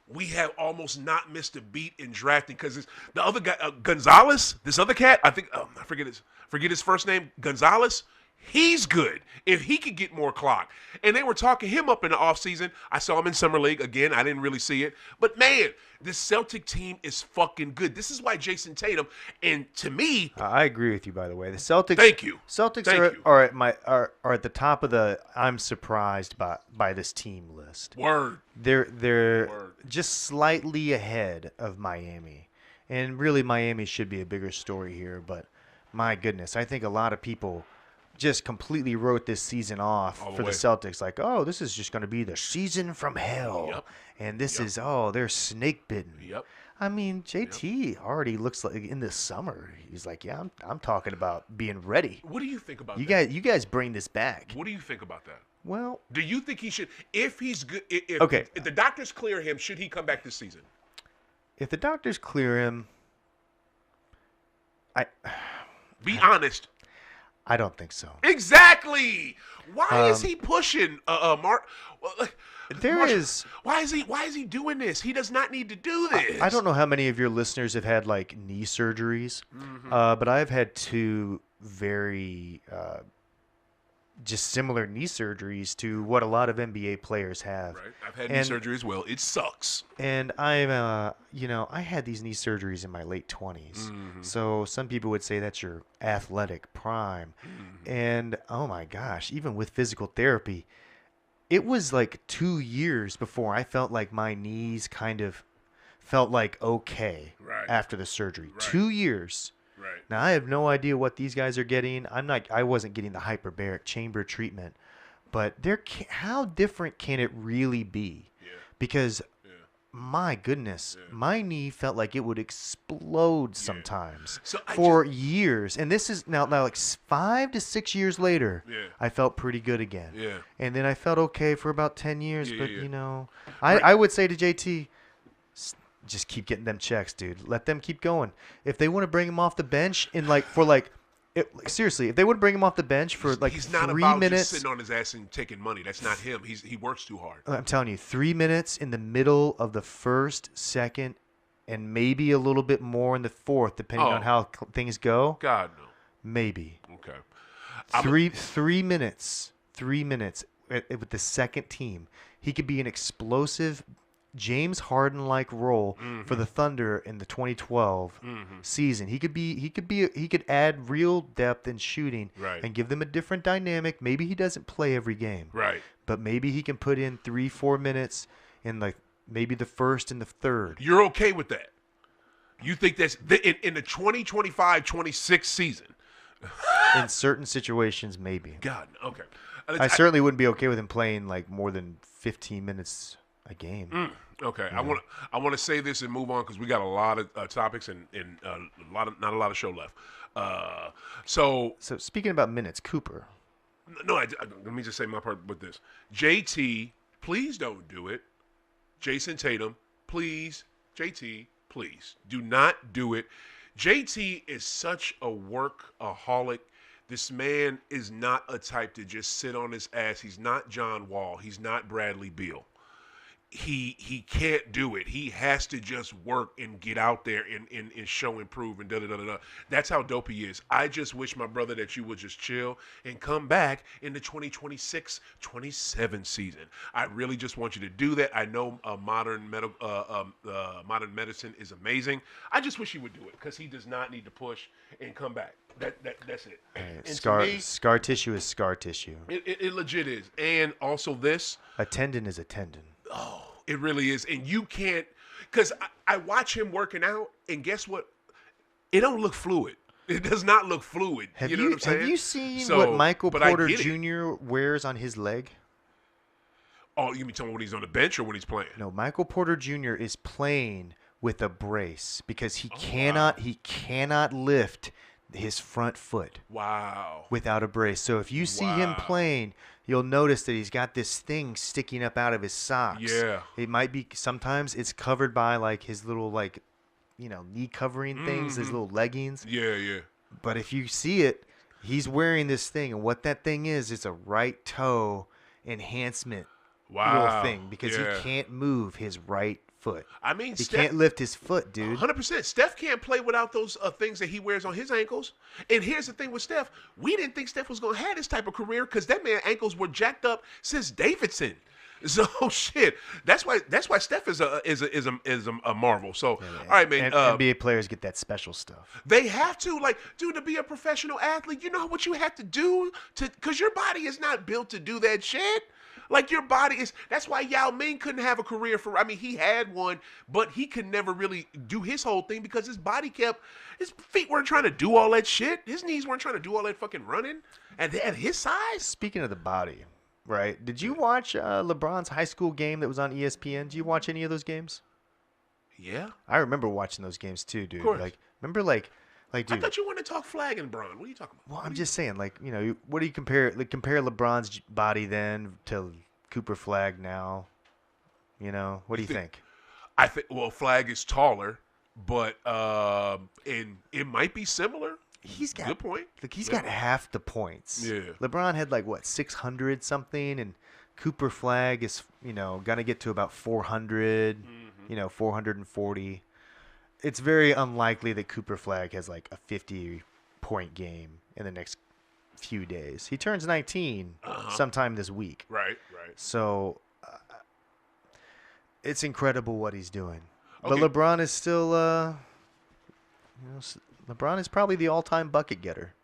We have almost not missed a beat in drafting because the other guy, Gonzalez, this other cat, I think, I forget his first name, Gonzalez. He's good if he could get more clock. And they were talking him up in the offseason. I saw him in Summer League. Again, I didn't really see it. But, man, this Celtic team is fucking good. This is why Jason Tatum, and to me. I agree with you, by the way. The Celtics. Thank you. Celtics Thank are at the top of the I'm surprised by this team list. Word. They're Word. just slightly ahead of Miami. And really, Miami should be a bigger story here. But, my goodness, I think a lot of people just completely wrote this season off for the Celtics. Like, oh, this is just going to be the season from hell. Yep. And this is, they're snake bitten. Yep. I mean, JT already looks like in the summer. He's like, yeah, I'm talking about being ready. What do you think about that? You guys bring this back. What do you think about that? Well, do you think he should, if he's good, if the doctors clear him, should he come back this season? If the doctors clear him, Be honest. I don't think so. Exactly. Why is he pushing Mark? Why is he doing this? He does not need to do this. I don't know how many of your listeners have had like knee surgeries, but I've had two very just similar knee surgeries to what a lot of NBA players have. Right. I've had knee surgery as well. It sucks. And I'm, I had these knee surgeries in my late 20s. So some people would say that's your athletic prime. And oh my gosh, even with physical therapy, it was like 2 years before I felt like my knees kind of felt like okay after the surgery. 2 years. Right. Now, I have no idea what these guys are getting. I wasn't getting the hyperbaric chamber treatment, but how different can it really be? Yeah. Because, my goodness, my knee felt like it would explode sometimes for years. And this is now like 5 to 6 years later, I felt pretty good again. Yeah. And then I felt okay for about 10 years. But, I would say to JT, just keep getting them checks, dude. Let them keep going. If they want to bring him off the bench seriously, if they would bring him off the bench for like he's not 3 about minutes, just sitting on his ass and taking money. That's not him. He works too hard. I'm telling you, 3 minutes in the middle of the first, second, and maybe a little bit more in the fourth, depending on how things go. God no. Maybe. Okay. 3 minutes. 3 minutes with the second team. He could be an explosive James Harden-like role for the Thunder in the 2012 season. He could add real depth in shooting and give them a different dynamic. Maybe he doesn't play every game, but maybe he can put in 3-4 minutes in like maybe the first and the third. You're okay with that? You think that's in the 2025-26 season? In certain situations, maybe. God, okay. I certainly wouldn't be okay with him playing like more than 15 minutes a game. Okay, I want to say this and move on because we got a lot of topics and not a lot of show left. So speaking about minutes, Cooper. No, let me just say my part with this. JT, please don't do it. Jason Tatum, please. JT, please do not do it. JT is such a workaholic. This man is not a type to just sit on his ass. He's not John Wall. He's not Bradley Beal. He can't do it. He has to just work and get out there and show and prove and da-da-da-da-da. That's how dope he is. I just wish, my brother, that you would just chill and come back in the 2026-27 season. I really just want you to do that. I know modern medicine is amazing. I just wish he would do it because he does not need to push and come back. That's it. Scar tissue is scar tissue. It legit is. And also this. A tendon is a tendon. Oh, it really is. And you can't, because I watch him working out, and guess what? It don't look fluid. It does not look fluid. You know what I'm saying? Have you seen what Michael Porter Jr. wears on his leg? Oh, you mean talking when he's on the bench or when he's playing? No, Michael Porter Jr. is playing with a brace because he cannot lift his front foot. Wow. Without a brace. So if you see him playing, you'll notice that he's got this thing sticking up out of his socks. Yeah. It might be, sometimes it's covered by like his little like, knee covering things, his little leggings. Yeah, yeah. But if you see it, he's wearing this thing, and what that thing is, it's a right toe enhancement little thing because he can't move his right foot. I mean, he can't lift his foot, dude. 100%. Steph can't play without those things that he wears on his ankles. And here's the thing with Steph: we didn't think Steph was gonna have this type of career because that man's ankles were jacked up since Davidson. So shit. That's why Steph is a marvel. So all right, man. NBA players get that special stuff. They have to, like, dude, to be a professional athlete, you know what you have to do because your body is not built to do that shit. Like, your body is, that's why Yao Ming couldn't have a career he had one, but he could never really do his whole thing because his feet weren't trying to do all that shit. His knees weren't trying to do all that fucking running at his size. Speaking of the body, right? Did you watch LeBron's high school game that was on ESPN? Did you watch any of those games? Yeah. I remember watching those games too, dude. Of course. Like, remember, like, dude. I thought you wanted to talk flag and Bron. What are you talking about? Well, I'm just saying, like, what do you compare? Like, compare LeBron's body then to Cooper Flag now. What do you think? I think, well, Flag is taller, but and it might be similar. He's got good point. Like, he's got half the points. Yeah. LeBron had like what 600 something, and Cooper Flag is gonna get to about 400. 440. It's very unlikely that Cooper Flag has like a 50-point game in the next few days. He turns 19 sometime this week. Right. So it's incredible what he's doing. Okay. But LeBron is still, LeBron is probably the all-time bucket getter.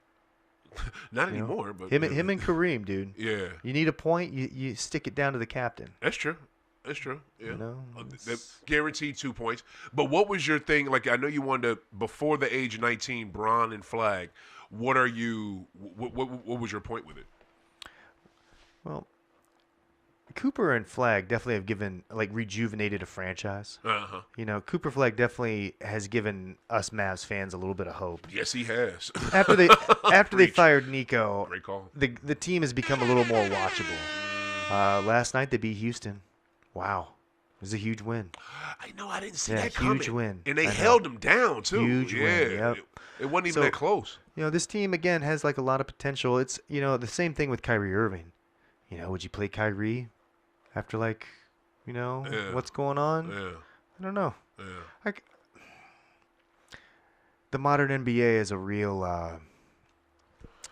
Not anymore, but him and Kareem, dude. Yeah. You need a point, you stick it down to the captain. That's true. Yeah. Guaranteed 2 points. But what was your thing? Like, I know you wanted to, before the age of 19, Bron and Flag. What was your point with it? Well, Cooper and Flag definitely have given, like, rejuvenated a franchise. Cooper Flag definitely has given us Mavs fans a little bit of hope. Yes, he has. After they fired Nico, great call. The team has become a little more watchable. Last night they beat Houston. Wow. It was a huge win. I know. I didn't see that coming. Huge win. And they held them down, too. Huge win, yep. It wasn't even that close. This team, again, has like a lot of potential. It's, the same thing with Kyrie Irving. Would you play Kyrie after, like, what's going on? Yeah. I don't know. Yeah. Like, the modern NBA is a real,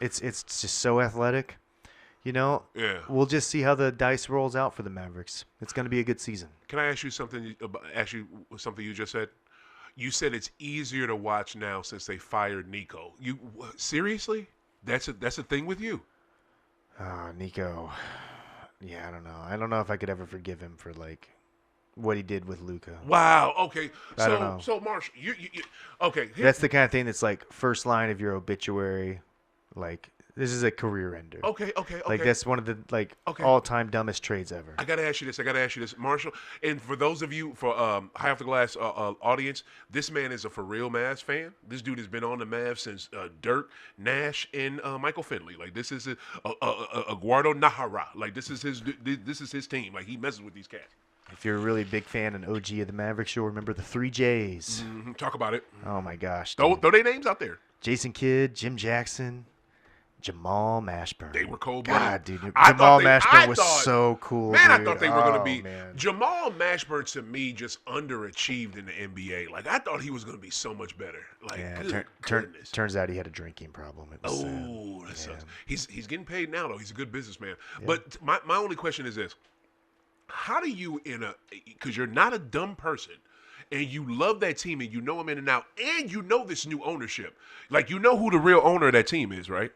it's just so athletic. Yeah. We'll just see how the dice rolls out for the Mavericks. It's going to be a good season. Can I ask you something? Something you just said. You said it's easier to watch now since they fired Nico. You seriously? That's a thing with you? Nico. Yeah, I don't know. I don't know if I could ever forgive him for like what he did with Luka. Wow. Okay. I don't know. So Marsh, you okay? That's the kind of thing that's like first line of your obituary, like. This is a career ender. Okay. Like, that's one of the all-time dumbest trades ever. I gotta ask you this, Marshall. And for those of you, for High Off the Glass audience, this man is a for real Mavs fan. This dude has been on the Mavs since Dirk, Nash, and Michael Finley. Like, this is Eduardo Nahara. Like, this is his team. Like, he messes with these cats. If you're a really big fan and OG of the Mavericks, you'll remember the 3 J's. Mm-hmm. Talk about it. Oh my gosh! Throw their names out there. Jason Kidd, Jim Jackson. Jamal Mashburn. They were cold-blooded. God, dude. Jamal Mashburn was so cool. Man, dude. I thought they were going to be. Man. Jamal Mashburn, to me, just underachieved in the NBA. Like, I thought he was going to be so much better. Like, goodness. Turns out he had a drinking problem. It was that sucks. He's getting paid now, though. He's a good businessman. Yeah. But my only question is this. How do you, because you're not a dumb person, and you love that team, and you know them in and out, and you know this new ownership. Like, you know who the real owner of that team is, right?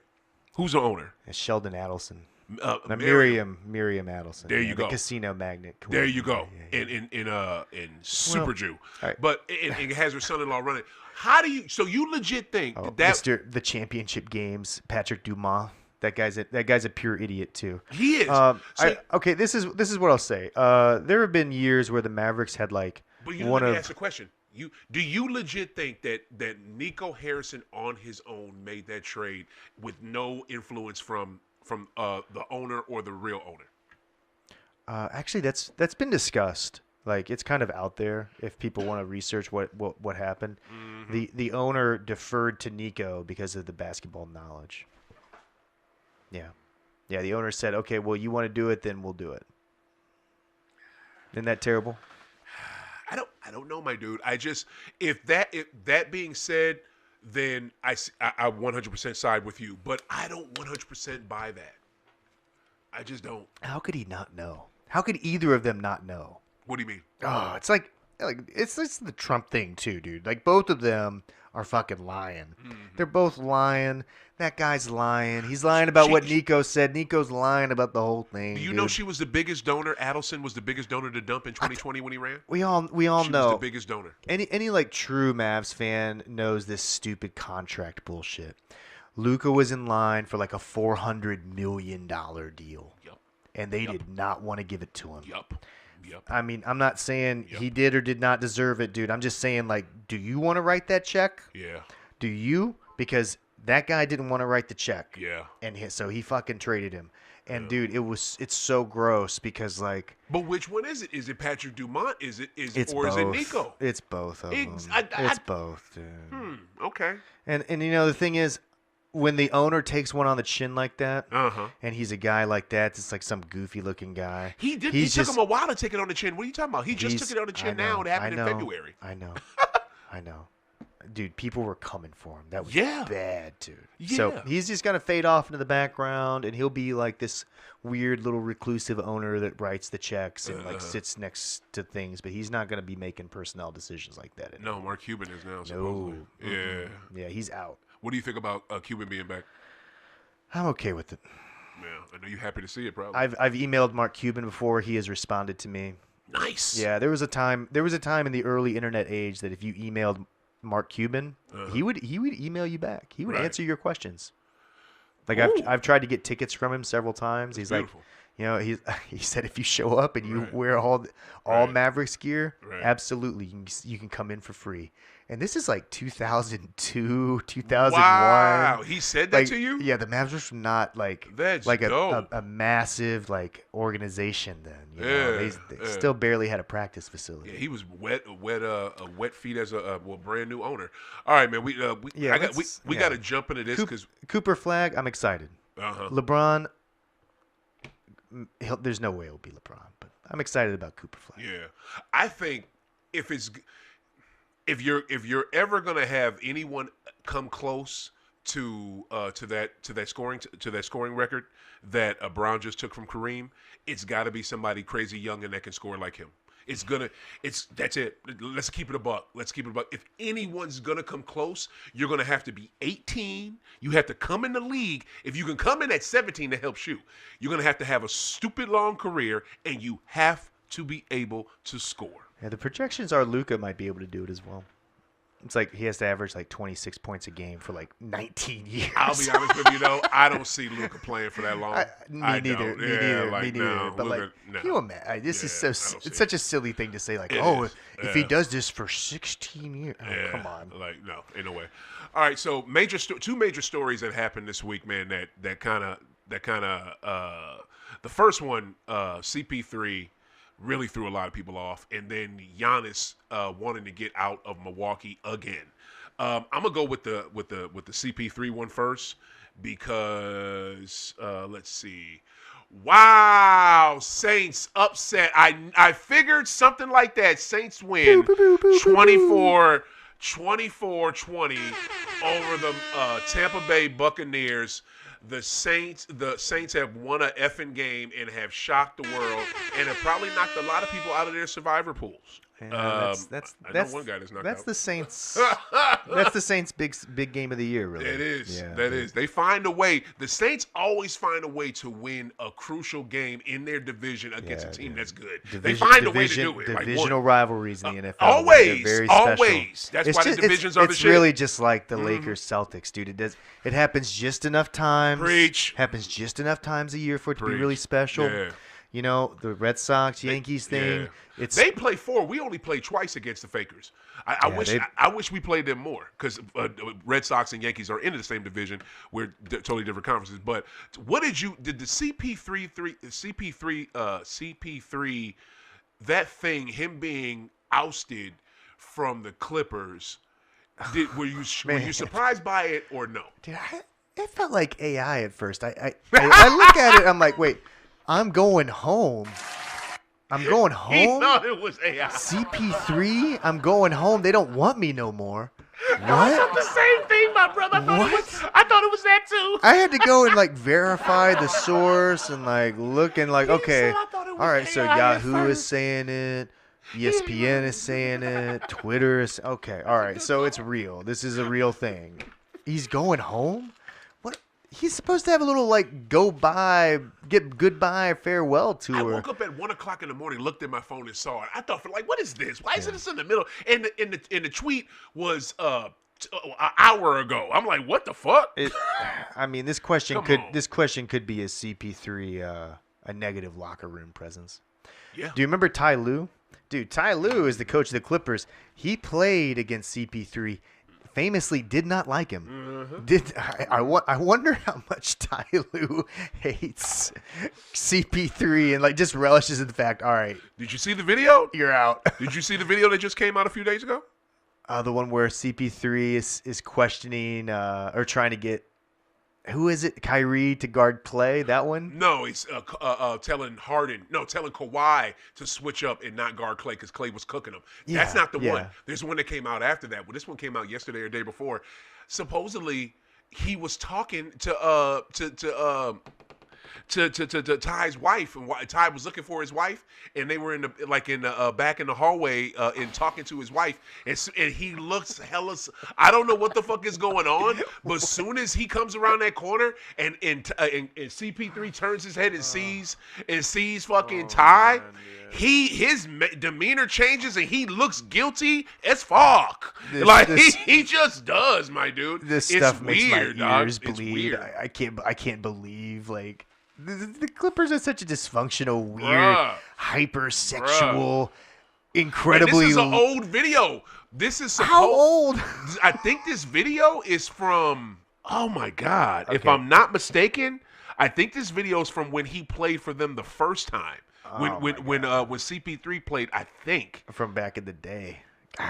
Who's the owner? It's Sheldon Adelson. Miriam Adelson. There you go. The casino magnate. There you go. In Super Jew. Right. But it has her son-in-law running. How do you? So you legit think that the championship games? Patrick Dumas. That guy's a pure idiot too. He is. This is what I'll say. There have been years where the Mavericks had like. But let me ask a question. Do you legit think that Nico Harrison on his own made that trade with no influence from the owner or the real owner? Actually, that's been discussed. Like, it's kind of out there if people want to research what happened. Mm-hmm. The owner deferred to Nico because of the basketball knowledge. Yeah. Yeah, the owner said, okay, well, you want to do it, then we'll do it. Isn't that terrible? I don't know, my dude. If that being said, then I 100% side with you, but I don't 100% buy that. I just don't. How could he not know? How could either of them not know? What do you mean? Oh, it's like it's the Trump thing too, dude. Like, both of them are fucking lying. Mm-hmm. They're both lying. That guy's lying. He's lying about what Nico said. Nico's lying about the whole thing. Do you know she was the biggest donor? Adelson was the biggest donor to dump in 2020 when he ran. We all She know. was the biggest donor. Any like true Mavs fan knows this stupid contract bullshit. Luka was in line for like a $400 million deal. Yep. And they did not want to give it to him. Yep. I mean, I'm not saying he did or did not deserve it, dude. I'm just saying, like, do you want to write that check? Yeah. Do you? Because that guy didn't want to write the check. Yeah. And so he fucking traded him. And dude, it's so gross because, like. But which one is it? Is it Patrick Dumont? Is it It's or both. is it Nico? It's both of them. I- It's both, dude. Okay. And you know, the thing is, when the owner takes one on the chin like that, and he's a guy like that, it's like some goofy looking guy. He took him a while to take it on the chin. What are you talking about? He just took it on the chin now. It happened in February. I know. Dude, people were coming for him. That was Yeah. bad, dude. Yeah. So he's just gonna fade off into the background, and he'll be like this weird little reclusive owner that writes the checks and like sits next to things, but he's not gonna be making personnel decisions like that anymore. No, Mark Cuban is now supposedly. No. Yeah. Yeah, he's out. What do you think about Cuban being back? I'm okay with it. Yeah, I know you're happy to see it, probably. I've emailed Mark Cuban before. He has responded to me. Nice. Yeah, there was a time in the early internet age that if you emailed Mark Cuban, he would email you back. He would answer your questions. Like, I've tried to get tickets from him several times. He's beautiful. like, you know, he said if you show up and you wear all Mavericks gear, absolutely you can come in for free. And this is like 2002, 2001. Wow, he said that like, to you? Yeah, the Mavs were not like That's like dope. a massive like organization then. You know? They still barely had a practice facility. Yeah, he was wet feet as a brand new owner. All right, man. We got to jump into this because Cooper Flag. I'm excited. LeBron. There's no way it'll be LeBron, but I'm excited about Cooper Flag. Yeah, I think if you're ever gonna have anyone come close to that scoring record that Brown just took from Kareem, it's got to be somebody crazy young and that can score like him. That's it. Let's keep it a buck. If anyone's gonna come close, you're gonna have to be 18. You have to come in the league. If you can come in at 17, that helps you. You're gonna have to have a stupid long career, and you have to be able to score. Yeah, the projections are Luka might be able to do it as well. It's like he has to average like 26 points a game for like 19 years. I'll be honest with you, though. I don't see Luka playing for that long. Me neither. But Luka, like, no. can you imagine? This is so. It's such a silly thing to say. Like, if he does this for 16 years, come on. Like, no, ain't no way. All right, so two major stories that happened this week, man. That kind of. The first one, CP3. Really threw a lot of people off, and then Giannis wanting to get out of Milwaukee again. I'm gonna go with the CP3 one first because let's see. Wow, Saints upset. I figured something like that. Saints win 24-20 over the Tampa Bay Buccaneers. The Saints have won a effing game and have shocked the world and have probably knocked a lot of people out of their survivor pools. That's one guy that's knocked out. The Saints. That's the Saints' big game of the year, really. It is. Yeah, that is. They find a way. The Saints always find a way to win a crucial game in their division against a team that's good. They find a way to do it. Divisional rivalries in the NFL. Always. They're very special. Always. That's why the divisions are the shit. It's really just like the Lakers Celtics, dude. It happens just enough times. Preach. Happens just enough times a year for it to be really special. Yeah. You know, the Red Sox, Yankees thing. Yeah. It's They play 4. We only played twice against the Fakers. I wish we played them more because Red Sox and Yankees are in the same division. We're totally different conferences. But what did the CP3 that thing, him being ousted from the Clippers? Were you surprised by it or no? Dude, it felt like AI at first. I look at it, I'm like, wait, I'm going home. I'm going home? He thought it was AI. CP3? I'm going home. They don't want me no more. What? I thought the same thing, my brother. I thought it was that too. I had to go and like verify the source and like look and like, okay, all right, so Yahoo is saying it. ESPN is saying it. Twitter is okay. All right, so it's real. This is a real thing. He's going home? What? He's supposed to have a little like goodbye farewell tour. I woke up at 1:00 in the morning, looked at my phone and saw it. I thought, what is this? Why isn't this in the middle? And the tweet was an hour ago. I'm like, what the fuck? I mean, this question could be a CP3 a negative locker room presence. Yeah. Do you remember Ty Lue? Dude, Ty Lue is the coach of the Clippers. He played against CP3. Famously did not like him. Mm-hmm. I wonder how much Ty Lue hates CP3 and like just relishes in the fact, all right. Did you see the video? You're out. Did you see the video that just came out a few days ago? The one where CP3 is questioning or trying to get, who is it? Kyrie to guard Clay? That one? No, he's telling Kawhi to switch up and not guard Clay because Clay was cooking him. Yeah, That's not the one. There's one that came out after that. Well, this one came out yesterday or day before. Supposedly, he was talking to Ty's wife, and Ty was looking for his wife, and they were back in the hallway and talking to his wife, and he looks hella. I don't know what the fuck is going on, but as soon as he comes around that corner and CP3 turns his head and sees fucking Ty, his demeanor changes and he looks guilty as fuck. He just does, my dude. This stuff makes weird, my ears dog. bleed. I can't believe like. The Clippers are such a dysfunctional, weird, hypersexual, incredibly. And this is an old video. This is how old? I think this video is from. Oh my God! Okay. If I'm not mistaken, I think this video is from when he played for them the first time. When CP3 played, I think from back in the day.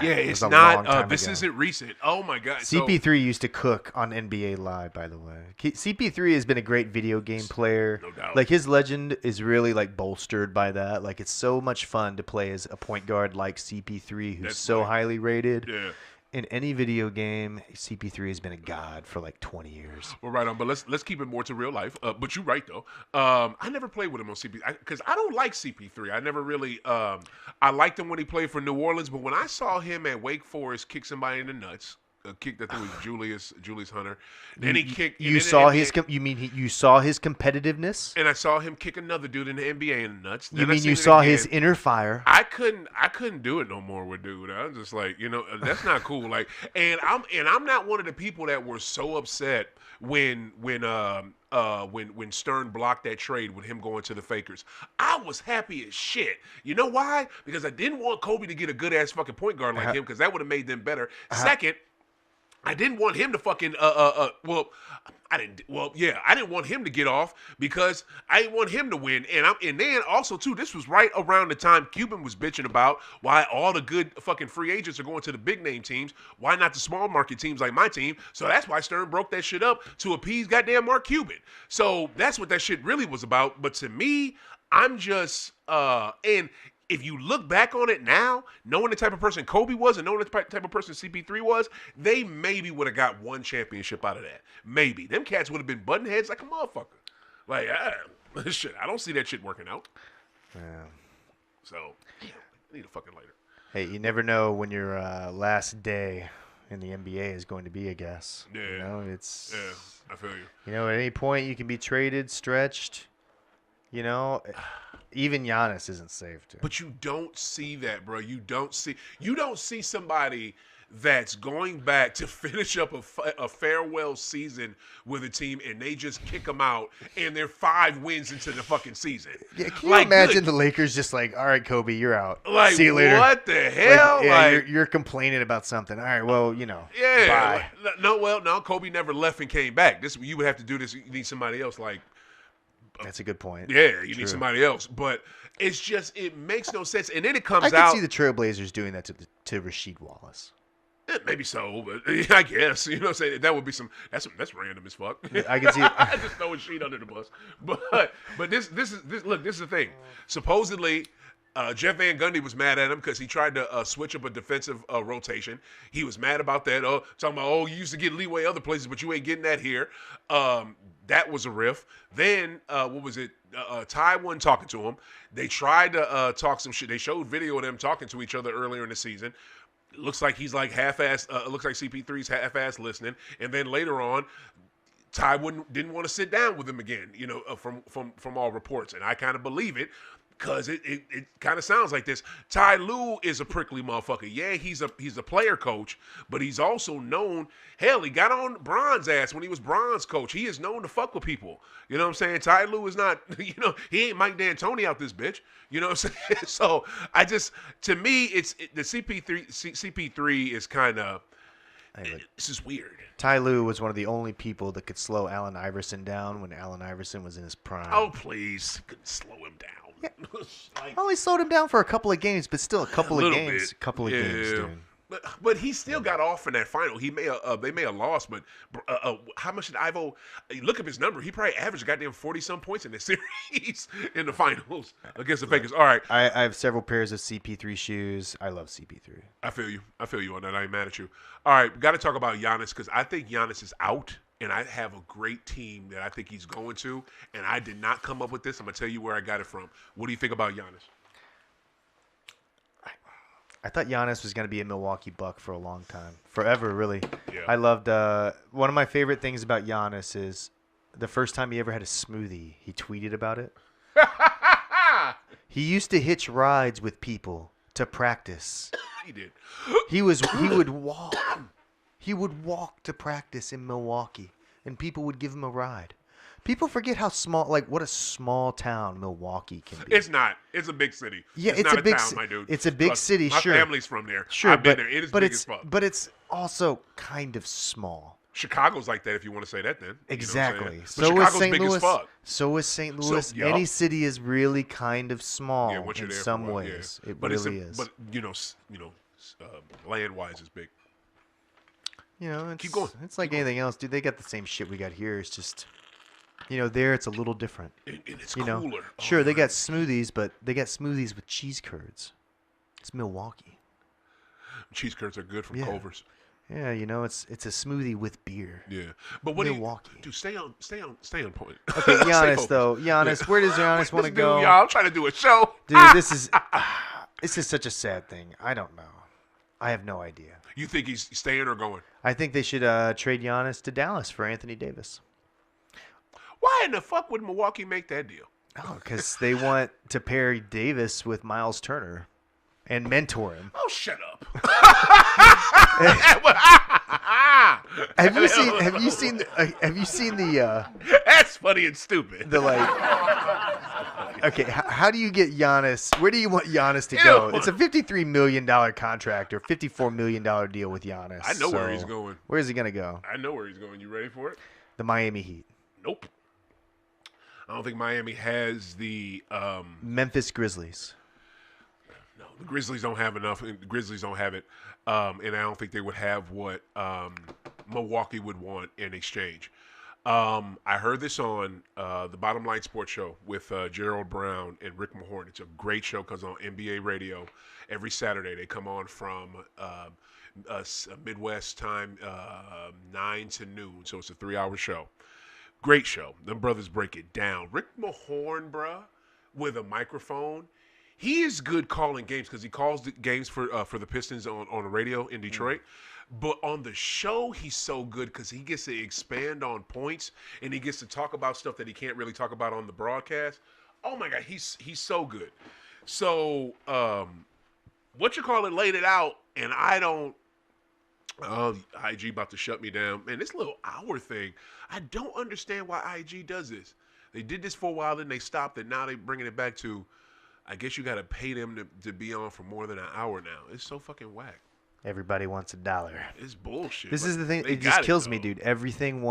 Yeah, it's not. This isn't recent. Oh my God! CP3 used to cook on NBA Live, by the way. CP3 has been a great video game player. No doubt. Like his legend is really like bolstered by that. Like it's so much fun to play as a point guard like CP3, who's so highly rated. Yeah. In any video game, CP3 has been a god for like 20 years. Well, right on, but let's keep it more to real life. But you're right though. I never played with him on CP3 because I don't like CP3. I never really. I liked him when he played for New Orleans, but when I saw him at Wake Forest kick somebody in the nuts, a kick that was Julius Hunter. Then he kicked. You saw his. You saw his competitiveness, and I saw him kick another dude in the NBA in the nuts. You mean you saw his inner fire? I couldn't do it no more with dude. I was just like, that's not cool. Like, and I'm not one of the people that were so upset when Stern blocked that trade with him going to the Fakers. I was happy as shit. You know why? Because I didn't want Kobe to get a good ass fucking point guard like him because that would have made them better. Second, I didn't want him to fucking I didn't want him to get off because I didn't want him to win. And then also too, this was right around the time Cuban was bitching about why all the good fucking free agents are going to the big name teams. Why not the small market teams like my team? So that's why Stern broke that shit up to appease goddamn Mark Cuban. So that's what that shit really was about. But to me, I'm just and if you look back on it now, knowing the type of person Kobe was and knowing the type of person CP3 was, they maybe would have got one championship out of that. Maybe. Them cats would have been button heads like a motherfucker. Like, shit, I don't see that shit working out. Yeah. So, I need a fucking lighter. Hey, you never know when your last day in the NBA is going to be, I guess. Yeah. Yeah, I feel you. At any point you can be traded, stretched. Even Giannis isn't safe. But you don't see that, bro. You don't see somebody that's going back to finish up a farewell season with a team, and they just kick them out, and they're 5 wins into the fucking season. Yeah, can you imagine the Lakers just like, all right, Kobe, you're out. Like, see you later. What the hell? You're complaining about something. All right, well, yeah. bye. No, Kobe never left and came back. You would have to do this. You need somebody else. Like, that's a good point. yeah, you need somebody else. But it's just, it makes no sense. And then it comes out. I can see the Trailblazers doing that to Rasheed Wallace. Maybe so, but I guess you know what I'm saying, that would be that's random as fuck. I can see it. I just throw a sheet under the bus. But this is the thing. Supposedly, Jeff Van Gundy was mad at him because he tried to switch up a defensive rotation. He was mad about that. Talking about you used to get leeway other places, but you ain't getting that here. That was a riff. Then what was it? Ty wasn't talking to him. They tried to talk some shit. They showed video of them talking to each other earlier in the season. Looks like he's like half-ass. Looks like CP3's half-ass listening, and then later on, Ty didn't want to sit down with him again. From all reports, and I kind of believe it because it kind of sounds like this. Ty Lue is a prickly motherfucker. Yeah, he's a player coach, but he's also known. Hell, he got on Bron's ass when he was Bron's coach. He is known to fuck with people. You know what I'm saying? Ty Lue is not. He ain't Mike D'Antoni out this bitch. You know what I'm saying? So to me, the CP3 is kind of. This is weird. Ty Lue was one of the only people that could slow Allen Iverson down when Allen Iverson was in his prime. Oh, please. Couldn't slow him down. Yeah. Well, he slowed him down for a couple of games, but still a couple of games. Games, dude. But he still got off in that final. They may have lost, but how much did Ivo? Look up his number. He probably averaged goddamn 40-some points in this series in the finals against the Fakers. All right. I have several pairs of CP3 shoes. I love CP3. I feel you on that. I ain't mad at you. All right, got to talk about Giannis because I think Giannis is out, and I have a great team that I think he's going to, and I did not come up with this. I'm going to tell you where I got it from. What do you think about Giannis? I thought Giannis was going to be a Milwaukee Buck for a long time. Forever, really. Yeah. I loved one of my favorite things about Giannis is the first time he ever had a smoothie, he tweeted about it. He used to hitch rides with people to practice. He did. He would walk. He would walk to practice in Milwaukee, and people would give him a ride. People forget how small, what a small town Milwaukee can be. It's not. It's a big city. Yeah, it's not a big town, my dude. It's a big city, sure. My family's from there. Sure, I've been there. It is big as fuck. But it's also kind of small. Chicago's like that, if you want to say that, then. Exactly. You know so Chicago's is St. big Louis. as fuck. So is St. Louis. So, yep. Any city is really kind of small in there some for a while, ways. yeah. It really is. But land-wise, it's big. Keep going. It's like anything else, dude. They got the same shit we got here. It's just, there it's a little different. And it's cooler. Sure, they got smoothies, but they got smoothies with cheese curds. It's Milwaukee. Cheese curds are good from Culver's. Yeah, it's a smoothie with beer. Yeah, but what Milwaukee. Dude, stay on point. Okay, Giannis though. Giannis, where does Giannis want to go? Y'all, I'm trying to do a show. Dude, this is such a sad thing. I don't know. I have no idea. You think he's staying or going? I think they should trade Giannis to Dallas for Anthony Davis. Why in the fuck would Milwaukee make that deal? Oh, because they want to pair Davis with Miles Turner and mentor him. Oh, shut up. Have you seen the That's funny and stupid. Okay, how do you get Giannis? Where do you want Giannis to go? It's a $53 million contract or $54 million deal with Giannis. I know where he's going. Where is he going to go? I know where he's going. You ready for it? The Miami Heat. Nope. I don't think Miami has the Memphis Grizzlies. No, the Grizzlies don't have enough. The Grizzlies don't have it, and I don't think they would have what Milwaukee would want in exchange. I heard this on the BottomLine Sports Show with Gerald Brown and Rick Mahorn. It's a great show because on NBA radio every Saturday they come on from Midwest time 9 to noon, so it's a 3-hour show. Great show. Them brothers break it down. Rick Mahorn, bruh, with a microphone. He is good calling games because he calls the games for the Pistons on the radio in Detroit. But on the show, he's so good because he gets to expand on points and he gets to talk about stuff that he can't really talk about on the broadcast. Oh my God, he's so good. So laid it out, and I don't IG about to shut me down. Man, this little hour thing, I don't understand why IG does this. They did this for a while, then they stopped it. Now they bringing it back to, I guess you got to pay them to be on for more than an hour now. It's so fucking whack. Everybody wants $1. It's bullshit. This Like, is the thing. they It just got kills though. me, dude. Everything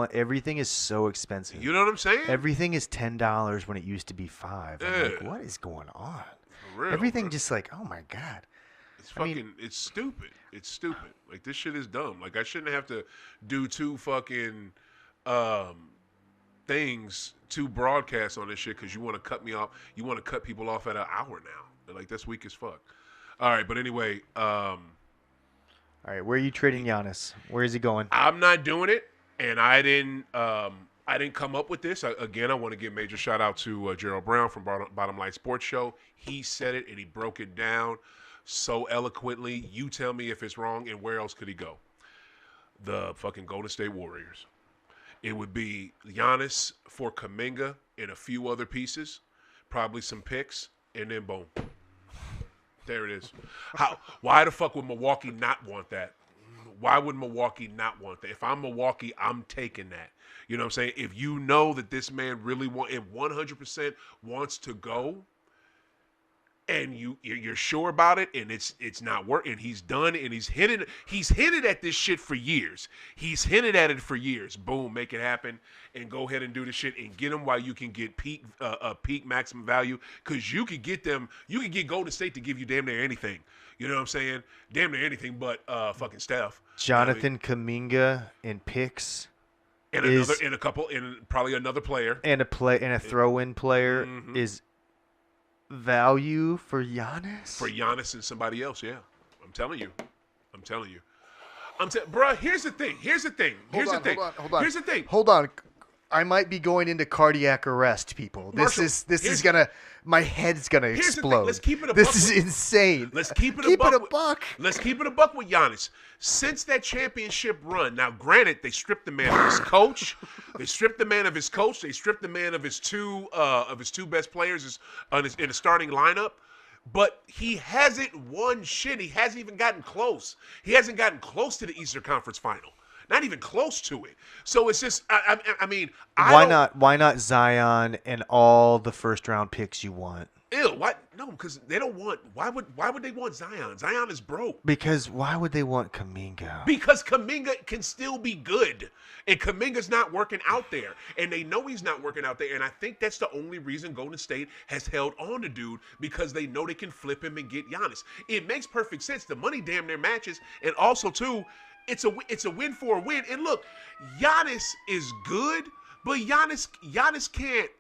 is so expensive. You know what I'm saying? Everything is $10 when it used to be $5. I'm like, Yeah. what is going on? For real, Everything bro. just like, oh my god. It's I mean- fucking, it's stupid. It's stupid. Like, this shit is dumb. Like, I shouldn't have to do two fucking things, two broadcasts on this shit because you want to cut me off. You want to cut people off at an hour now. They're like, that's weak as fuck. All right, but anyway, All right, where are you trading Giannis? Where is he going? I'm not doing it, and I didn't come up with this. Again, I want to give major shout out to Gerald Brown from BottomLine Sports Show. He said it and he broke it down so eloquently. You tell me if it's wrong, and where else could he go? The fucking Golden State Warriors. It would be Giannis for Kuminga and a few other pieces, probably some picks, and then boom. There it is. Why the fuck would Milwaukee not want that? Why would Milwaukee not want that? If I'm Milwaukee, I'm taking that. You know what I'm saying? If you know that this man really 100% wants to go, and you're sure about it, and it's not working, he's done, and he's hinted at this shit for years. He's hinted at it for years. Boom, make it happen, and go ahead and do the shit, and get them while you can get peak maximum value, because you could get Golden State to give you damn near anything. You know what I'm saying? Damn near anything but fucking Steph. Jonathan Kuminga in picks And probably another player. and a throw-in player is value for Giannis. For Giannis and somebody else, yeah. I'm telling you. Bruh, here's the thing. Hold on. I might be going into cardiac arrest, people. Marshall, My head's gonna here's the thing. explode. Let's keep it a This buck is with- insane. Let's keep it Keep a it a buck. buck. Let's keep it a buck with Giannis. Since that championship run, now granted, they stripped the man of his coach. They stripped the man of his two best players in the starting lineup. But he hasn't won shit. He hasn't even gotten close. He hasn't gotten close to the Eastern Conference Final. Not even close to it. So it's just, I mean, Why not Zion and all the first-round picks you want? Ew, what? No, because they don't want. Why would they want Zion? Zion is broke. Because why would they want Kuminga? Because Kuminga can still be good. And Kuminga's not working out there. And they know he's not working out there. And I think that's the only reason Golden State has held on to dude, because they know they can flip him and get Giannis. It makes perfect sense. The money damn near matches. And also, too, it's a win for a win. And look, Giannis is good, but Giannis can't.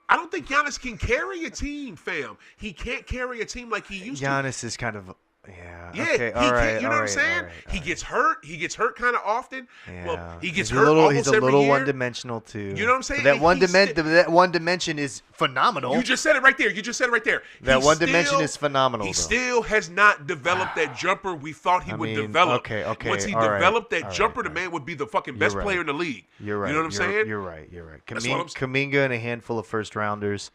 I don't think Giannis can carry a team, fam. He can't carry a team like he used to. Giannis is kind of, yeah. Yeah, Okay, he all can't, right, you know all what I'm right, saying? all right, all He right. gets hurt. He gets hurt kind of often. Yeah. Well, he gets He's hurt almost He's a every little year. one-dimensional too. You know what I'm saying? But And that one dimension is phenomenal. You just said it right there. That He one dimension is phenomenal. He though. still has not developed that jumper we thought he would develop. Okay. Once he all right, developed that all jumper, right, the man would be the fucking You're best right. player in the league. You're right. You know what I'm saying? You're right. That's what I'm Kuminga and a handful of first-rounders.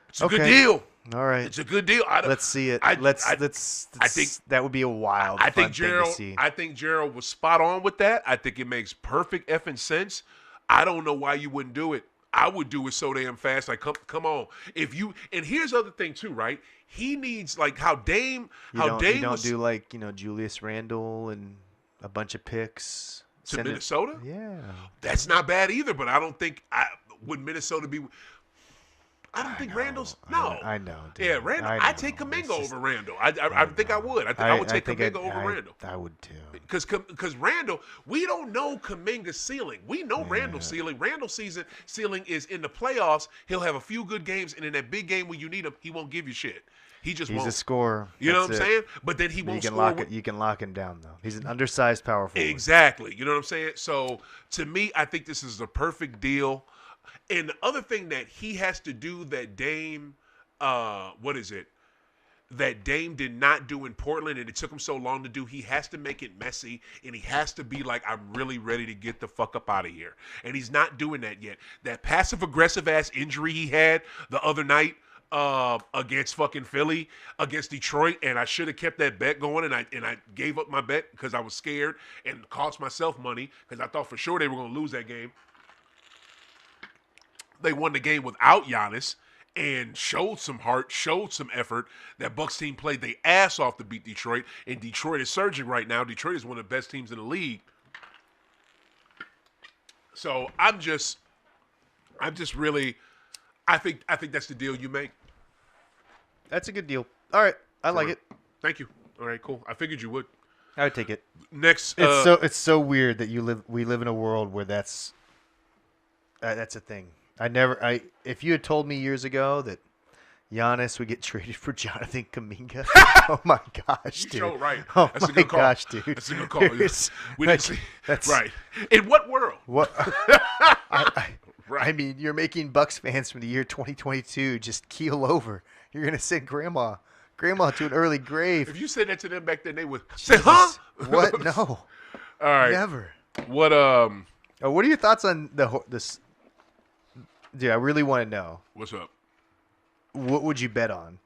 It's a good deal. All right. It's a good deal. Let's see it. I think that would be a wild. I think fun thing to see. I think Gerald was spot on with that. I think it makes perfect effing sense. I don't know why you wouldn't do it. I would do it so damn fast. Like, come on. And here's the other thing too, right? He needs, like, how Dame You don't do like Julius Randle and a bunch of picks to Minnesota. Yeah. That's not bad either. But I don't think would Minnesota be. I don't think Randall's. No. I know. Dude. Yeah, Randall. I I know. take Kaminga It's just- over Randall. I think I would. I would take Kaminga over Randall. I would too. Because Randall, we don't know Kaminga's ceiling. We know Randall's ceiling. Randall's ceiling is in the playoffs. He'll have a few good games, and in that big game when you need him, he won't give you shit. He's a scorer. You know what I'm That's it. saying? But then he won't score. You can lock him down though. He's an undersized power forward. Exactly. You know what I'm saying? So to me, I think this is the perfect deal. And the other thing that he has to do that Dame, that Dame did not do in Portland, and it took him so long to do, he has to make it messy, and he has to be like, I'm really ready to get the fuck up out of here. And he's not doing that yet. That passive-aggressive ass injury he had the other night, against fucking Philly, against Detroit, and I should have kept that bet going, and I gave up my bet because I was scared and cost myself money because I thought for sure they were going to lose that game. They won the game without Giannis and showed some heart, showed some effort. That Bucks team played their ass off to beat Detroit, and Detroit is surging right now. Detroit is one of the best teams in the league. So I'm just really, I think that's the deal you make. That's a good deal. All right, I like it. Thank you. All right, cool. I figured you would. I would take it. Next, it's so weird that we live in a world where that's a thing. If you had told me years ago that Giannis would get traded for Jonathan Kuminga, oh my gosh, dude! So right. Oh That's my a good call. gosh, dude! That's a good call. We didn't see. That's right. In what world? What? Right. I mean, you're making Bucks fans from the year 2022 just keel over. You're gonna send grandma to an early grave. If you said that to them back then, they would say, "Huh? What? No. All right. Never. What? What are your thoughts on this? Dude, I really want to know. What's up? What would you bet on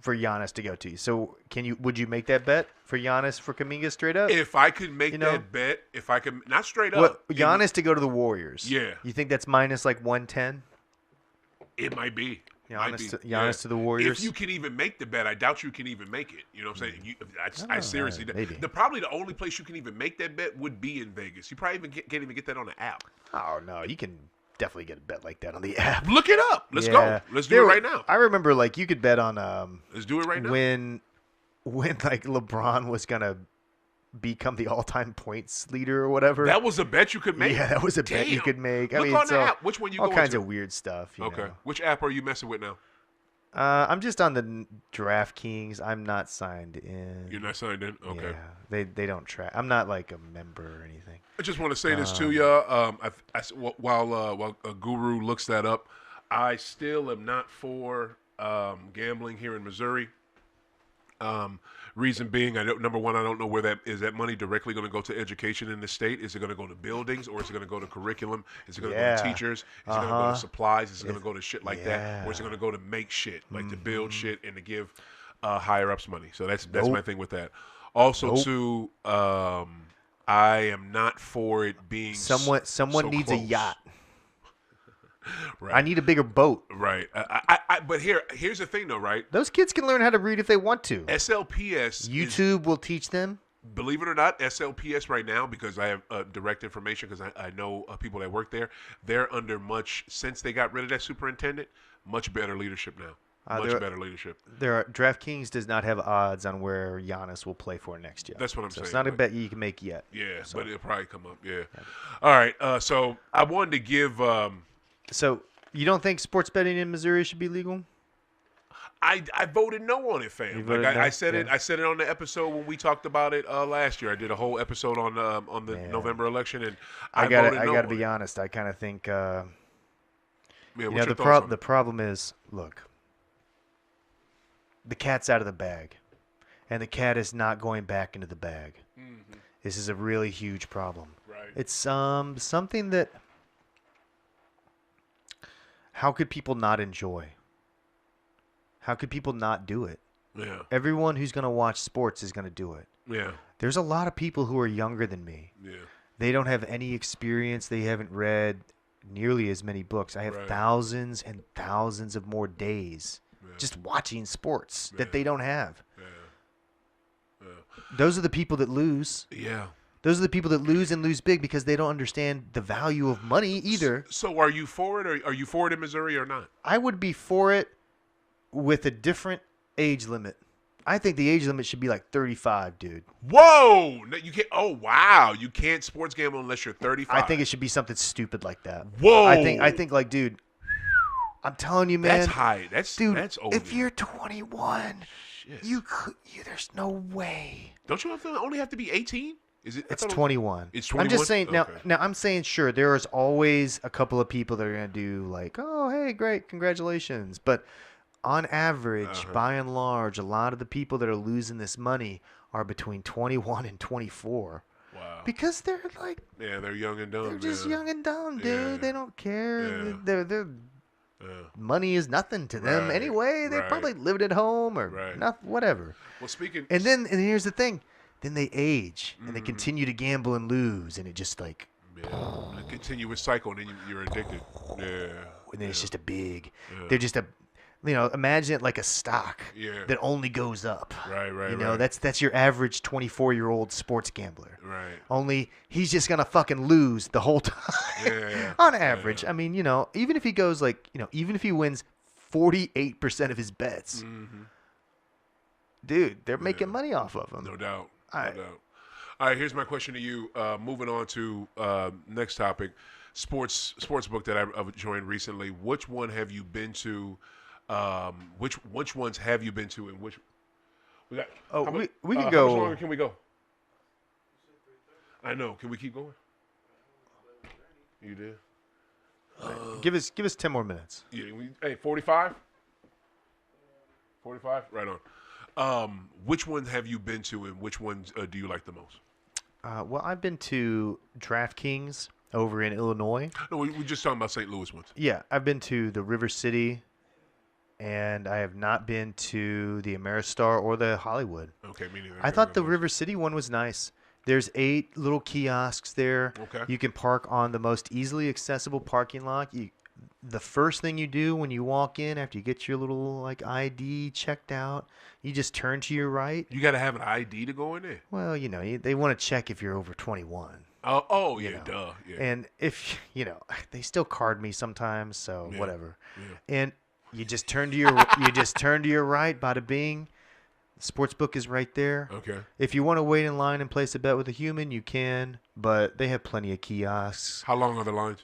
for Giannis to go to? So would you make that bet for Giannis for Kuminga straight up? If I could make that bet, if I could not straight up, Giannis to go to the Warriors. Yeah. You think that's minus like 110? It might be. Giannis to the Warriors. If you can even make the bet, I doubt you can even make it. You know what I'm saying? I seriously, maybe. Probably the only place you can even make that bet would be in Vegas. You probably can't even get that on the app. Oh no, you can definitely get a bet like that on the app. Look it up. Let's go. Let's do it right now. I remember you could bet on let's do it right now. When LeBron was gonna become the all-time points leader or whatever. That was a bet you could make. Yeah, that was a bet you could make. Look on the app. Which one you all going kinds to? of weird stuff. You okay. know. Which app are you messing with now? I'm just on the DraftKings. I'm not signed in. You're not signed in? Okay. Yeah, they don't track. I'm not like a member or anything. I just want to say this to y'all. While Guru looks that up, I still am not for gambling here in Missouri. Reason being, number one, I don't know where that money directly going to go to education in the state. Is it going to go to buildings, or is it going to go to curriculum? Is it going to go to teachers? Is it going to go to supplies? Is it going to go to shit like that, or is it going to go to make shit, like to build shit and to give higher ups money? So that's my thing with that. Also, too, I am not for it being someone so needs close. a yacht. Right. I need a bigger boat. Right. But here's the thing, though, right? Those kids can learn how to read if they want to. SLPS. YouTube will teach them. Believe it or not, SLPS right now, because I have direct information, because I know people that work there, they're under since they got rid of that superintendent, much better leadership now. Better leadership. DraftKings does not have odds on where Giannis will play for next year. That's what I'm saying. It's not a bet you can make yet. Yeah, but it'll probably come up. Yeah. All right. So I wanted to give. So you don't think sports betting in Missouri should be legal? I voted no on it, fam. Like I said it. I said it on the episode when we talked about it last year. I did a whole episode on the November election, and I gotta be honest. I kind of think. The problem is, look, the cat's out of the bag, and the cat is not going back into the bag. Mm-hmm. This is a really huge problem. Right. It's something that. How could people not enjoy? How could people not do it? Yeah. Everyone who's going to watch sports is going to do it. Yeah. There's a lot of people who are younger than me. Yeah. They don't have any experience. They haven't read nearly as many books. I have thousands and thousands of more days just watching sports that they don't have. Yeah. Those are the people that lose. Yeah. Those are the people that lose and lose big because they don't understand the value of money either. So are you for it, or are you for it in Missouri or not? I would be for it with a different age limit. I think the age limit should be like 35, dude. Whoa! No, you can't. Oh, wow! You can't sports gamble unless you're 35. I think it should be something stupid like that. Whoa! I think like, dude, I'm telling you, man. That's high. That's old. If you're 21, there's no way. Don't you only have to be 18? Is it? It's 21. It's 21. I'm just saying okay. now. I'm saying sure. There is always a couple of people that are gonna do like, oh, hey, great, congratulations. But on average, by and large, a lot of the people that are losing this money are between 21 and 24. Wow. Because they're like, they're young and dumb. They're just young and dumb, dude. Yeah. They don't care. Yeah. They're money is nothing to them Right, anyway. They right. probably lived at home or Right. whatever. Well, speaking. And here's the thing. Then they age and they continue to gamble and lose, and it just like. Yeah, a continuous cycle, and then you're addicted. Yeah. And then it's just a big. Yeah. They're just a. Imagine it like a stock that only goes up. Right. That's your average 24-year-old sports gambler. Right. Only he's just gonna fucking lose the whole time. Yeah. On average, I mean, even if he goes even if he wins 48% of his bets, dude, they're making money off of him. No doubt. No doubt. All right, here's my question to you. Moving on to next topic, sportsbook that I've joined recently. Which one have you been to? Which ones have you been to, and which? We got. We can How go. much longer can we go? I know. Can we keep going? You did. Give us 10 more minutes. Yeah. 45. 45. Right on. Which ones have you been to, and which ones do you like the most? Well, I've been to DraftKings over in Illinois. No, we're just talking about St. Louis ones. Yeah, I've been to the River City, and I have not been to the Ameristar or the Hollywood. Okay, me neither. I thought the River City one was nice. There's 8 little kiosks there. Okay. You can park on the most easily accessible parking lot. The first thing you do when you walk in after you get your little ID checked out, you just turn to your right. You got to have an ID to go in there. Well, they want to check if you're over 21. Oh yeah, duh. Yeah. And if they still card me sometimes, so whatever. Yeah. And you just turn to your right, bada bing. Sportsbook is right there. Okay. If you want to wait in line and place a bet with a human, you can, but they have plenty of kiosks. How long are the lines?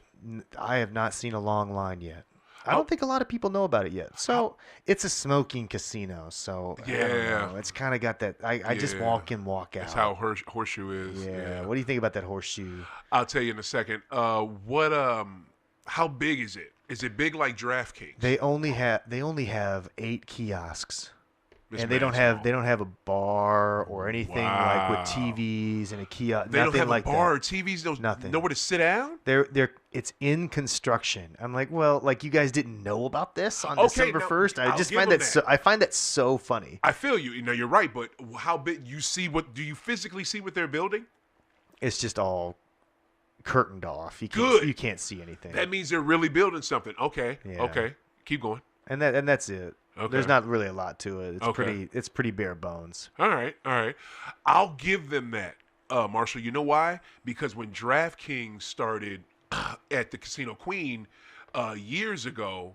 I have not seen a long line yet. I don't think a lot of people know about it yet. So it's a smoking casino. So I don't know. It's kind of got that. I just walk in, walk out. That's how Horseshoe is. Yeah. What do you think about that Horseshoe? I'll tell you in a second. How big is it? Is it big like DraftKings? They only have 8 kiosks. It's they don't massive. have a bar or anything like with TVs and a kiosk. They don't have like a bar that. or TVs. Nothing. Nowhere to sit down. It's in construction. I'm like, well, you guys didn't know about this on December 1st. I just find I find that so funny. I feel you. You're right, but how big? Do you physically see what they're building? It's just all curtained off. You can't see anything. That means they're really building something. Okay. Yeah. Okay. Keep going. And that's it. Okay. There's not really a lot to it. Okay. It's pretty bare bones. All right. I'll give them that, Marshall. You know why? Because when DraftKings started at the Casino Queen years ago,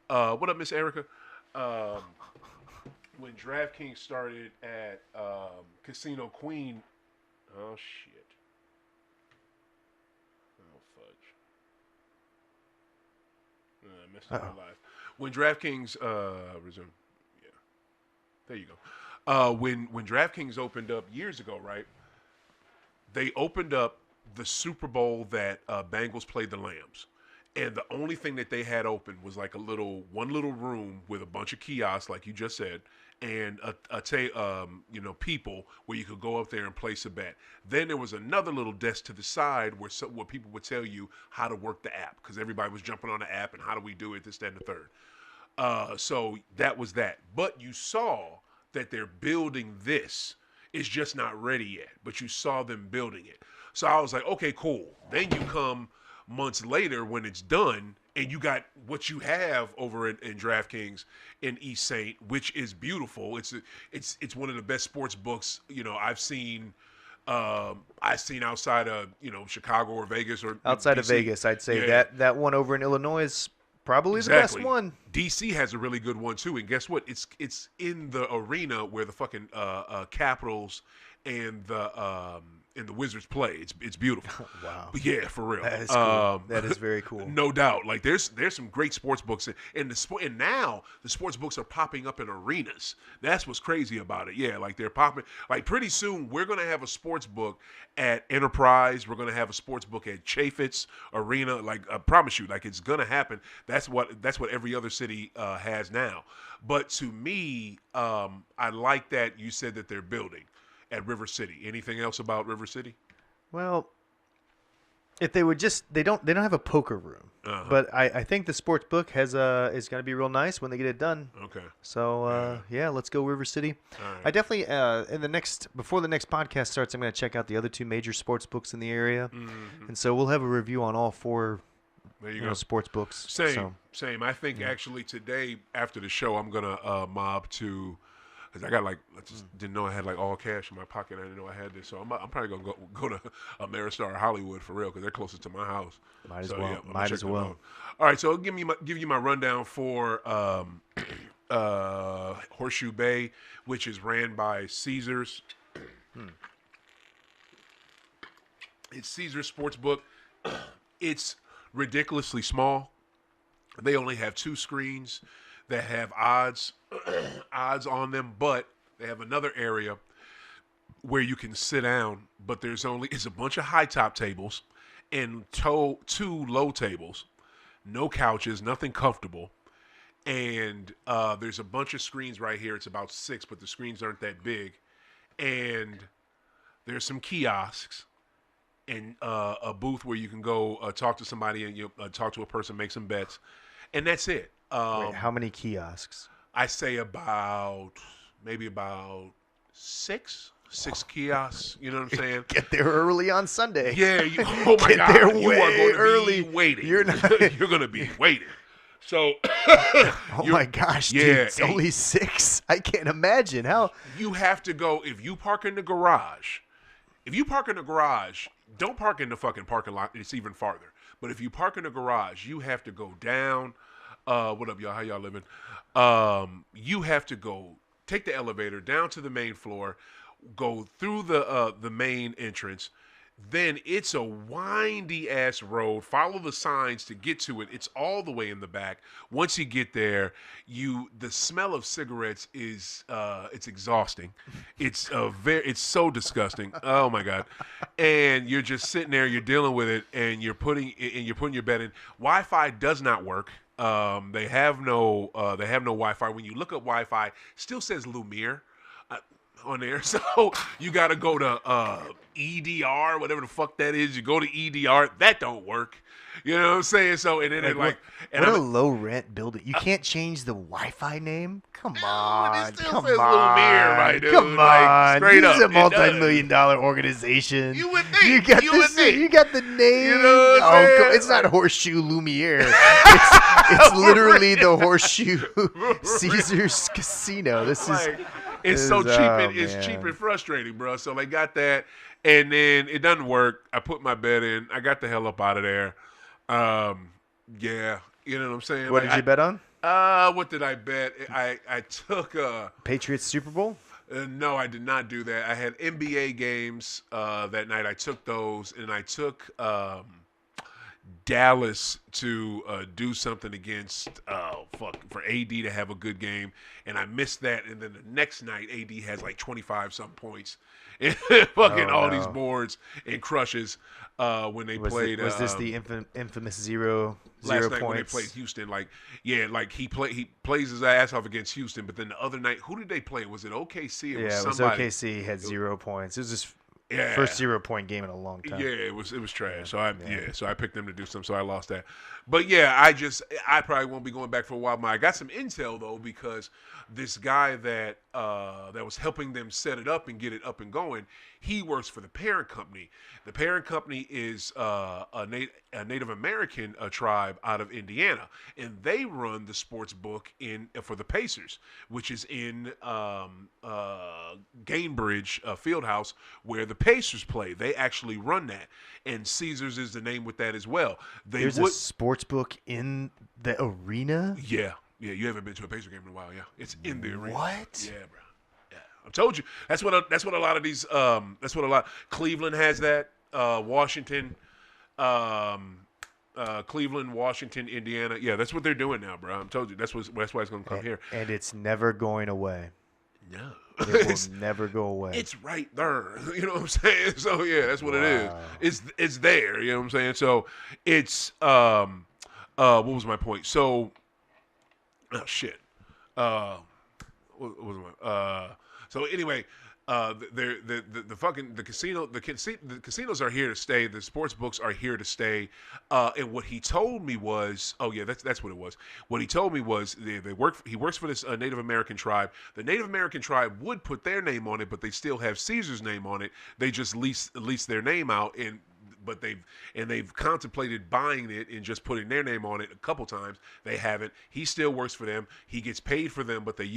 what up, Miss Erica? When DraftKings started at Casino Queen, oh shit, oh fudge, I messed up my life. When DraftKings resumed, yeah, there you go. When DraftKings opened up years ago, right? They opened up the Super Bowl that Bengals played the Lambs, and the only thing that they had open was like one little room with a bunch of kiosks, like you just said, and people where you could go up there and place a bet. Then there was another little desk to the side where people would tell you how to work the app, because everybody was jumping on the app and how do we do it, this, that, and the third. So that was that. But you saw that they're building this. It's just not ready yet, but you saw them building it. So I was like, okay, cool. Then you come months later when it's done, and you got what you have over in DraftKings in East Saint, which is beautiful. It's one of the best sports books I've seen. I've seen outside of Chicago or Vegas or outside DC. of Vegas. I'd say that one over in Illinois is probably the best one. DC has a really good one too, and guess what? It's in the arena where the fucking Capitals and the Wizards play. It's beautiful. Wow. But yeah, for real. That is cool. That is very cool. No doubt. Like there's some great sports books and now the sports books are popping up in arenas. That's what's crazy about it. Yeah, like they're popping. Like pretty soon we're gonna have a sports book at Enterprise. We're gonna have a sports book at Chaffetz Arena. Like I promise you, like it's gonna happen. That's what every other city has now. But to me, I like that you said that they're building at River City. Anything else about River City? Well, If they would just they don't have a poker room, but I think the sports book has is going to be real nice when they get it done. Okay. So yeah, let's go River City. All right. I definitely before the next podcast starts, I'm going to check out the other 2 major sports books in the area, and so we'll have a review on all 4. There you go. Sports books. Same. I think actually today after the show, I'm gonna mob to. Cause I got I just didn't know I had all cash in my pocket. I didn't know I had this, so I'm probably gonna go to Ameristar or Hollywood for real, cause they're closest to my house. Might as so, well. Yeah, Might as well. All right, so I'll give you my rundown for Horseshoe Bay, which is ran by Caesars. It's Caesars Sportsbook. It's ridiculously small. They only have 2 screens that have odds on them, but they have another area where you can sit down, but it's a bunch of high top tables and 2 low tables, no couches, nothing comfortable. And there's a bunch of screens right here. It's about 6, but the screens aren't that big. And there's some kiosks and a booth where you can go talk to somebody and you talk to a person, make some bets, and that's it. Wait, how many kiosks? I say maybe about 6 kiosks. You know what I'm saying? Get there early on Sunday. Yeah. Oh my Get God! there You way are going to early. be waiting. You're not. You're going to be waiting. So. Oh my gosh, dude! Yeah, It's only 6. I can't imagine how. You have to go if you park in the garage. If you park in the garage, don't park in the fucking parking lot. It's even farther. But if you park in the garage, you have to go down. What up, y'all? How y'all living? You have to go take the elevator down to the main floor, go through the main entrance. Then it's a windy ass road. Follow the signs to get to it. It's all the way in the back. Once you get there, the smell of cigarettes is it's exhausting. It's so disgusting. Oh my God! And you're just sitting there. You're dealing with it, and you're putting your bet in. Wi-Fi does not work. They have no Wi-Fi. When you look up Wi-Fi, it still says Lumiere on there. So you got to go to EDR, whatever the fuck that is. You go to EDR, that don't work. You know what I'm saying? So and then What a low rent building. You can't change the Wi-Fi name? Come on. It still Come says on. Lumiere, my dude. Come Like, on. straight This up, is a it does. multi-million-dollar organization. You would think. You got the name. You know what I'm saying? It's not Horseshoe Lumiere. It's literally the Horseshoe Caesars Casino. This is it's so cheap and it's cheap and frustrating, bro. So they got that, and then it doesn't work. I put my bet in. I got the hell up out of there. Yeah, you know what I'm saying. What did you bet on? What did I bet? I took Patriots Super Bowl. No, I did not do that. I had NBA games that night. I took those, and I took Dallas to do something against for AD to have a good game, and I missed that. And then the next night, AD has like 25 some points, and all these boards and crushes when they played. Was this the infamous zero last night points? when they played Houston? He plays his ass off against Houston, but then the other night, who did they play? Was it OKC? It was OKC had 0 points. It was just first 0 point game in a long time. Yeah, it was trash. So I picked them to do something. So I lost that. But yeah, I probably won't be going back for a while. I got some intel though, because this guy that was helping them set it up and get it up and going, he works for the parent company. The parent company is a Native American tribe out of Indiana, and they run the sports book for the Pacers, which is in Gainbridge Fieldhouse, where the Pacers play. They actually run that, and Caesars is the name with that as well. There's a sports book in the arena? Yeah, you haven't been to a Pacer game in a while, yeah. It's in the arena. What? Yeah, bro. Yeah. I told you. That's what a lot of these Cleveland has that. Washington, Cleveland, Washington, Indiana. Yeah, that's what they're doing now, bro. I told you. That's why it's going to come here. And it's never going away. No. It will never go away. It's right there. You know what I'm saying? So yeah, that's what it is. It's there. You know what I'm saying? So it's what was my point? So what was my so anyway, The casinos are here to stay. The sports books are here to stay. And what he told me was, oh yeah, that's what it was. What he told me was he works for this Native American tribe. The Native American tribe would put their name on it, but they still have Caesar's name on it. They just lease their name out, but they've contemplated buying it and just putting their name on it a couple times. They haven't. He still works for them. He gets paid for them, but they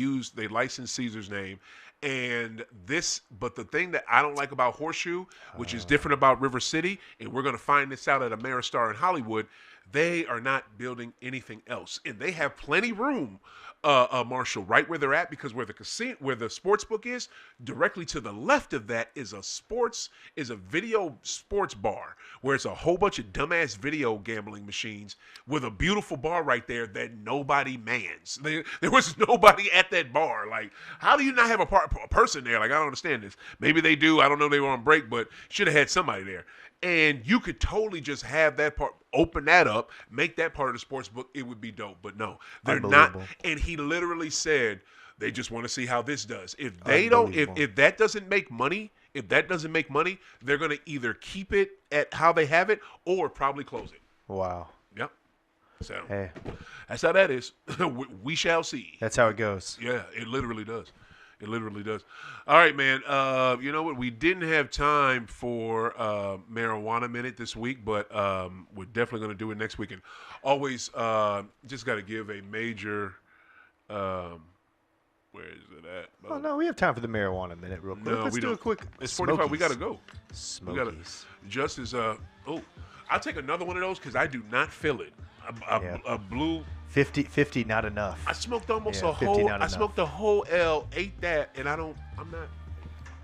license Caesar's name. But the thing that I don't like about Horseshoe, which is different about River City, and we're going to find this out at Ameristar in Hollywood, they are not building anything else, and they have plenty room, Marshall, right where they're at, because where the sports book is, directly to the left of that is a video sports bar where it's a whole bunch of dumbass video gambling machines with a beautiful bar right there that nobody mans. There was nobody at that bar. Like, how do you not have a person there? Like, I don't understand this. Maybe they do. I don't know. They were on break, but should have had somebody there. And you could totally just have that part, open that up, make that part of the sports book. It would be dope. But no, they're not. And he literally said they just want to see how this does. If they don't, if that doesn't make money, they're going to either keep it at how they have it or probably close it. Wow. Yep. So hey, that's how that is. We shall see. That's how it goes. Yeah, it literally does. It literally does. All right, man. You know what? We didn't have time for Marijuana Minute this week, but we're definitely going to do it next week. And always just got to give a major where is it at? Oh, no, we have time for the Marijuana Minute real quick. No, Let's do a quick. It's 45. We got to go. Smokies. Just as I'll take another one of those because I do not feel it. A blue 50 not enough. I smoked almost a whole. I smoked a whole L, ate that, and I'm not.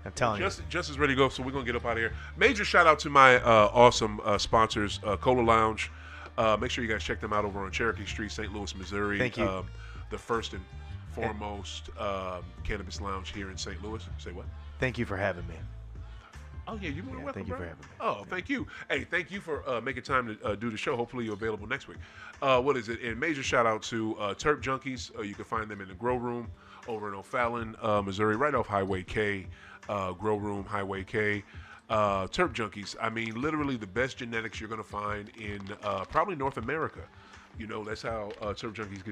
I'm telling you. Just is ready to go, so we're gonna get up out of here. Major shout out to my awesome sponsors, Cola Lounge. Make sure you guys check them out over on Cherokee Street, St. Louis, Missouri. Thank you. The first and foremost cannabis lounge here in St. Louis. Say what? Thank you for having me. Oh, yeah, you want to welcome, thank you bro? for having me. Oh, thank you. Hey, thank you for making time to do the show. Hopefully you're available next week. What is it? And major shout out to Terp Junkies. You can find them in the Grow Room over in O'Fallon, Missouri, right off Highway K. Grow Room, Highway K. Terp Junkies. I mean, literally the best genetics you're going to find in probably North America. You know, that's how Terp Junkies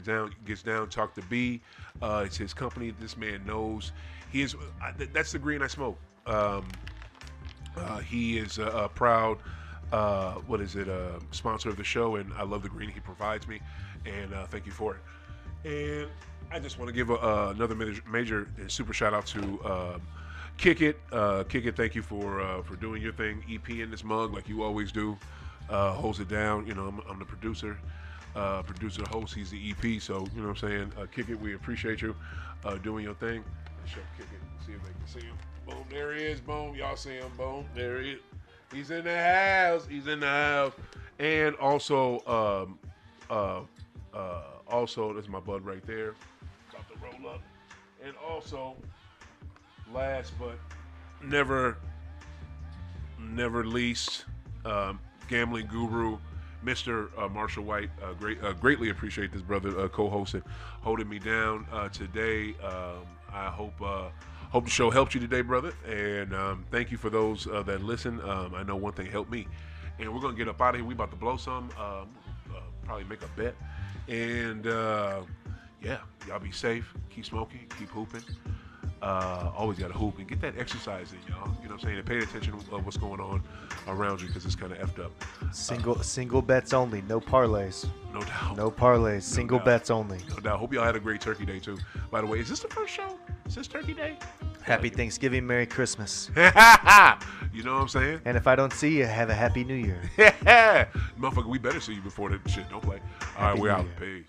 gets down. Talk to B. It's his company. This man knows. That's the green I smoke. He is a proud, sponsor of the show, and I love the green he provides me, and thank you for it. And I just want to give another major super shout out to Kick It. Kick It, thank you for doing your thing. EP in this mug like you always do. Holds it down. You know, I'm the producer, host. He's the EP, so you know what I'm saying. Kick It, we appreciate you doing your thing. Let's show Kick It. See if they can see him. Boom, there he is. Boom, y'all see him. Boom, there he is. He's in the house. And also, there's my bud right there. About to roll up. And also, last but never least, gambling guru, Mr. Marshall White. Greatly appreciate this brother co-hosting, holding me down today. I hope the show helped you today, brother. And thank you for those that listen. I know one thing helped me. And we're going to get up out of here. We about to blow some, probably make a bet. And, yeah, y'all be safe. Keep smoking. Keep hooping. Always got to hoop and get that exercise in, y'all. You know what I'm saying? And pay attention to what's going on around you because it's kind of effed up. Single bets only. No parlays. No doubt. No parlays. Single bets only. No doubt. Hope y'all had a great Turkey Day, too. By the way, is this the first show? Is this Turkey Day? Happy Thanksgiving. Merry Christmas. You know what I'm saying? And if I don't see you, have a Happy New Year. Motherfucker, we better see you before that shit. Don't play. All right, we're out. Peace.